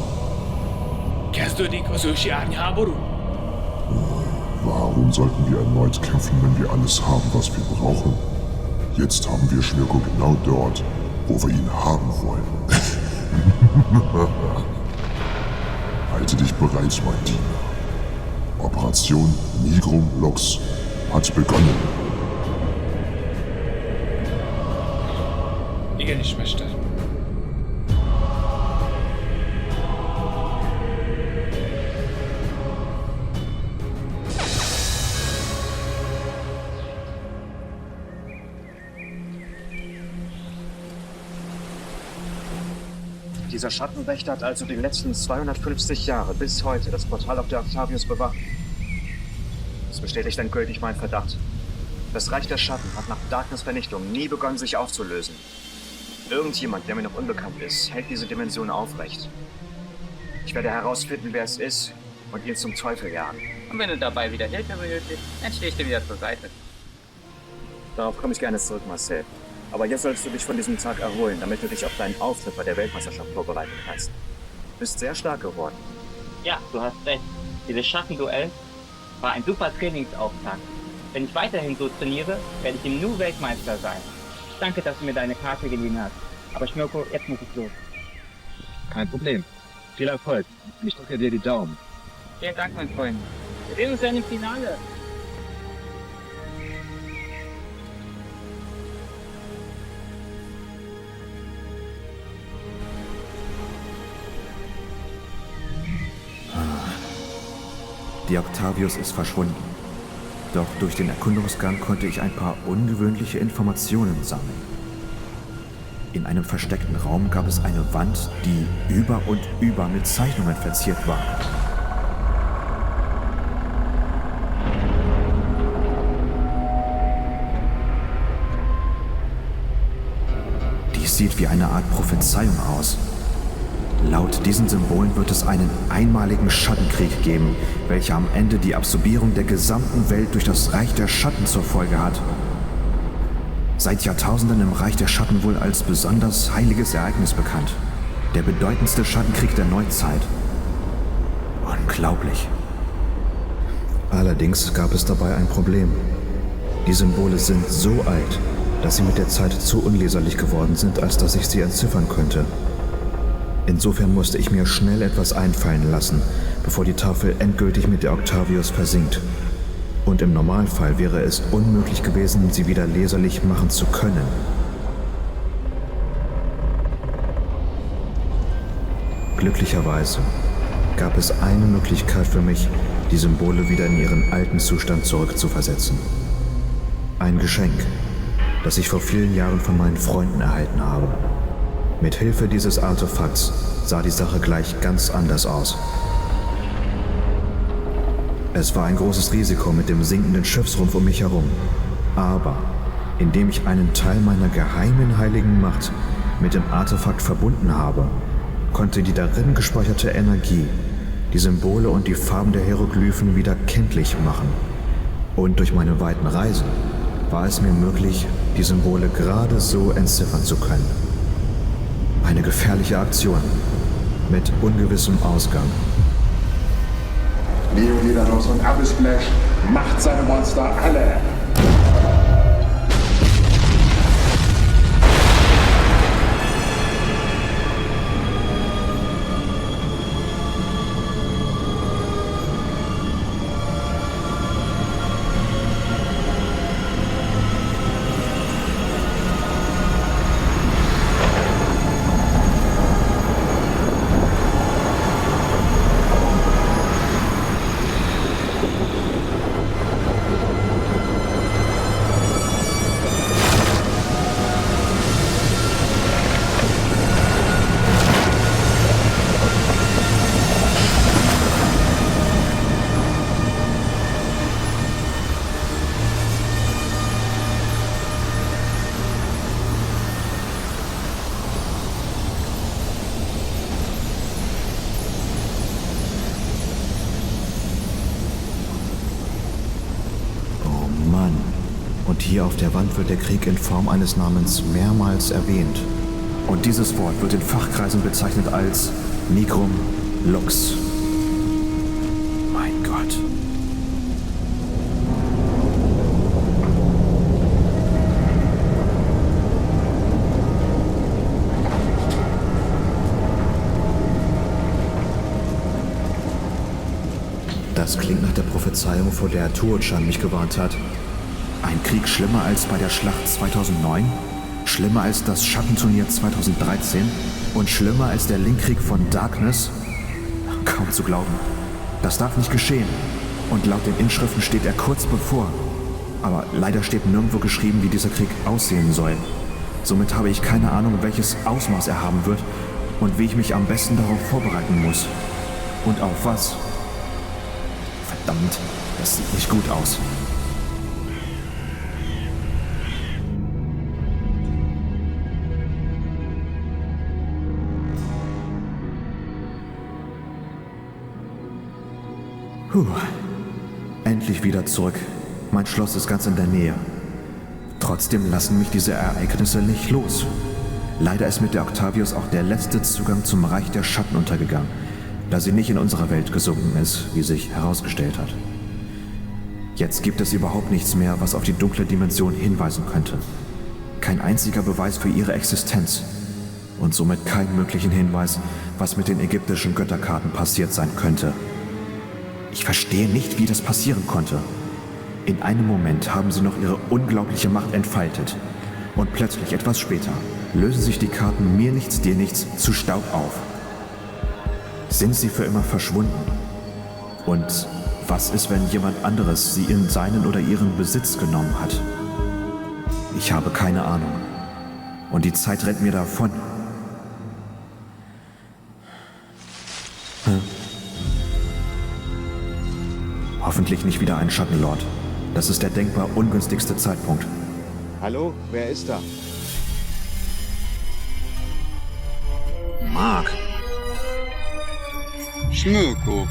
Kezdődik az ősi árnyháború? Warum sollten wir erneut kämpfen, wenn wir alles haben, was wir brauchen? Jetzt haben wir Schmirko genau dort, wo wir ihn haben wollen. Halte dich bereit, mein Diener. Operation Nigrum Lux hat begonnen. Igenis, Mester. Dieser Schattenwächter hat also die letzten 250 Jahre bis heute das Portal auf der Octavius bewacht. Das bestätigt endgültig meinen Verdacht. Das Reich der Schatten hat nach Darkness Vernichtung nie begonnen, sich aufzulösen. Irgendjemand, der mir noch unbekannt ist, hält diese Dimension aufrecht. Ich werde herausfinden, wer es ist und ihn zum Teufel jagen. Und wenn du dabei wieder Hilfe benötigst, dann stehe ich dir wieder zur Seite. Darauf komme ich gerne zurück, Marcel. Aber jetzt sollst du dich von diesem Tag erholen, damit du dich auf deinen Auftritt bei der Weltmeisterschaft vorbereiten kannst. Du bist sehr stark geworden. Ja, du hast recht. Dieses Schattenduell war ein super Trainingsauftakt. Wenn ich weiterhin so trainiere, werde ich im Nu Weltmeister sein. Danke, dass du mir deine Karte geliehen hast. Aber Schmirko, jetzt muss ich los. Kein Problem. Viel Erfolg. Ich drücke dir die Daumen. Vielen Dank, mein Freund. Wir sehen uns ja im Finale. Die Octavius ist verschwunden. Doch durch den Erkundungsgang konnte ich ein paar ungewöhnliche Informationen sammeln. In einem versteckten Raum gab es eine Wand, die über und über mit Zeichnungen verziert war. Dies sieht wie eine Art Prophezeiung aus. Laut diesen Symbolen wird es einen einmaligen Schattenkrieg geben, welcher am Ende die Absorbierung der gesamten Welt durch das Reich der Schatten zur Folge hat. Seit Jahrtausenden im Reich der Schatten wohl als besonders heiliges Ereignis bekannt. Der bedeutendste Schattenkrieg der Neuzeit. Unglaublich. Allerdings gab es dabei ein Problem. Die Symbole sind so alt, dass sie mit der Zeit zu unleserlich geworden sind, als dass ich sie entziffern könnte. Insofern musste ich mir schnell etwas einfallen lassen, bevor die Tafel endgültig mit der Octavius versinkt. Und im Normalfall wäre es unmöglich gewesen, sie wieder leserlich machen zu können. Glücklicherweise gab es eine Möglichkeit für mich, die Symbole wieder in ihren alten Zustand zurückzuversetzen. Ein Geschenk, das ich vor vielen Jahren von meinen Freunden erhalten habe. Mit Hilfe dieses Artefakts sah die Sache gleich ganz anders aus. Es war ein großes Risiko mit dem sinkenden Schiffsrumpf um mich herum. Aber indem ich einen Teil meiner geheimen heiligen Macht mit dem Artefakt verbunden habe, konnte die darin gespeicherte Energie die Symbole und die Farben der Hieroglyphen wieder kenntlich machen. Und durch meine weiten Reisen war es mir möglich, die Symbole gerade so entziffern zu können. Eine gefährliche Aktion mit ungewissem Ausgang. Leonidas und Abyssflash, macht seine Monster alle! Und hier auf der Wand wird der Krieg in Form eines Namens mehrmals erwähnt. Und dieses Wort wird in Fachkreisen bezeichnet als Nigrum Lux. Mein Gott. Das klingt nach der Prophezeiung, vor der Tuo-chan mich gewarnt hat. Ein Krieg schlimmer als bei der Schlacht 2009? Schlimmer als das Schattenturnier 2013? Und schlimmer als der Link-Krieg von Darkness? Kaum zu glauben. Das darf nicht geschehen. Und laut den Inschriften steht er kurz bevor. Aber leider steht nirgendwo geschrieben, wie dieser Krieg aussehen soll. Somit habe ich keine Ahnung, welches Ausmaß er haben wird und wie ich mich am besten darauf vorbereiten muss. Und auf was? Verdammt, das sieht nicht gut aus. Endlich wieder zurück. Mein Schloss ist ganz in der Nähe. Trotzdem lassen mich diese Ereignisse nicht los. Leider ist mit der Octavius auch der letzte Zugang zum Reich der Schatten untergegangen, da sie nicht in unserer Welt gesunken ist, wie sich herausgestellt hat. Jetzt gibt es überhaupt nichts mehr, was auf die dunkle Dimension hinweisen könnte. Kein einziger Beweis für ihre Existenz und somit keinen möglichen Hinweis, was mit den ägyptischen Götterkarten passiert sein könnte. Ich verstehe nicht, wie das passieren konnte. In einem Moment haben sie noch ihre unglaubliche Macht entfaltet. Und plötzlich, etwas später, lösen sich die Karten mir nichts, dir nichts zu Staub auf. Sind sie für immer verschwunden? Und was ist, wenn jemand anderes sie in seinen oder ihren Besitz genommen hat? Ich habe keine Ahnung. Und die Zeit rennt mir davon. Hoffentlich nicht wieder ein Schattenlord. Das ist der denkbar ungünstigste Zeitpunkt. Hallo, wer ist da? Mark. Schmirko.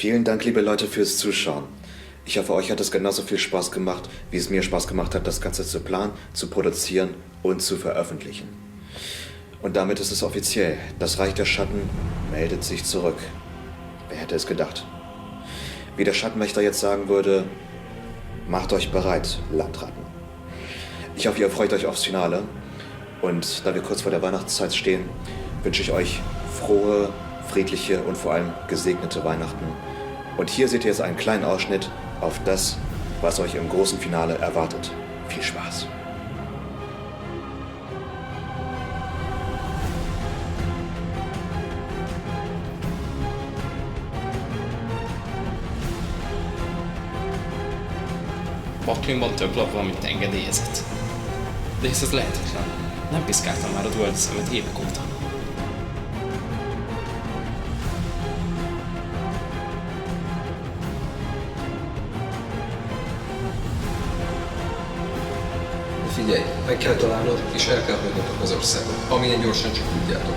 Vielen Dank, liebe Leute, fürs Zuschauen. Ich hoffe, euch hat es genauso viel Spaß gemacht, wie es mir Spaß gemacht hat, das Ganze zu planen, zu produzieren und zu veröffentlichen. Und damit ist es offiziell. Das Reich der Schatten meldet sich zurück. Wer hätte es gedacht? Wie der Schattenwächter jetzt sagen würde, macht euch bereit, Landratten. Ich hoffe, ihr freut euch aufs Finale. Und da wir kurz vor der Weihnachtszeit stehen, wünsche ich euch frohe, friedliche und vor allem gesegnete Weihnachten. Und hier seht ihr jetzt einen kleinen Ausschnitt auf das, was euch im großen Finale erwartet. Viel Spaß! Paklinkban több lap van, mint engedélyezett. De hisz ez lehetetlen. Nem piszkáltam már a dual szemet évek óta. Figyelj, meg kell találnod, és el kell hagynod az országot, amilyen gyorsan csak tudjátok.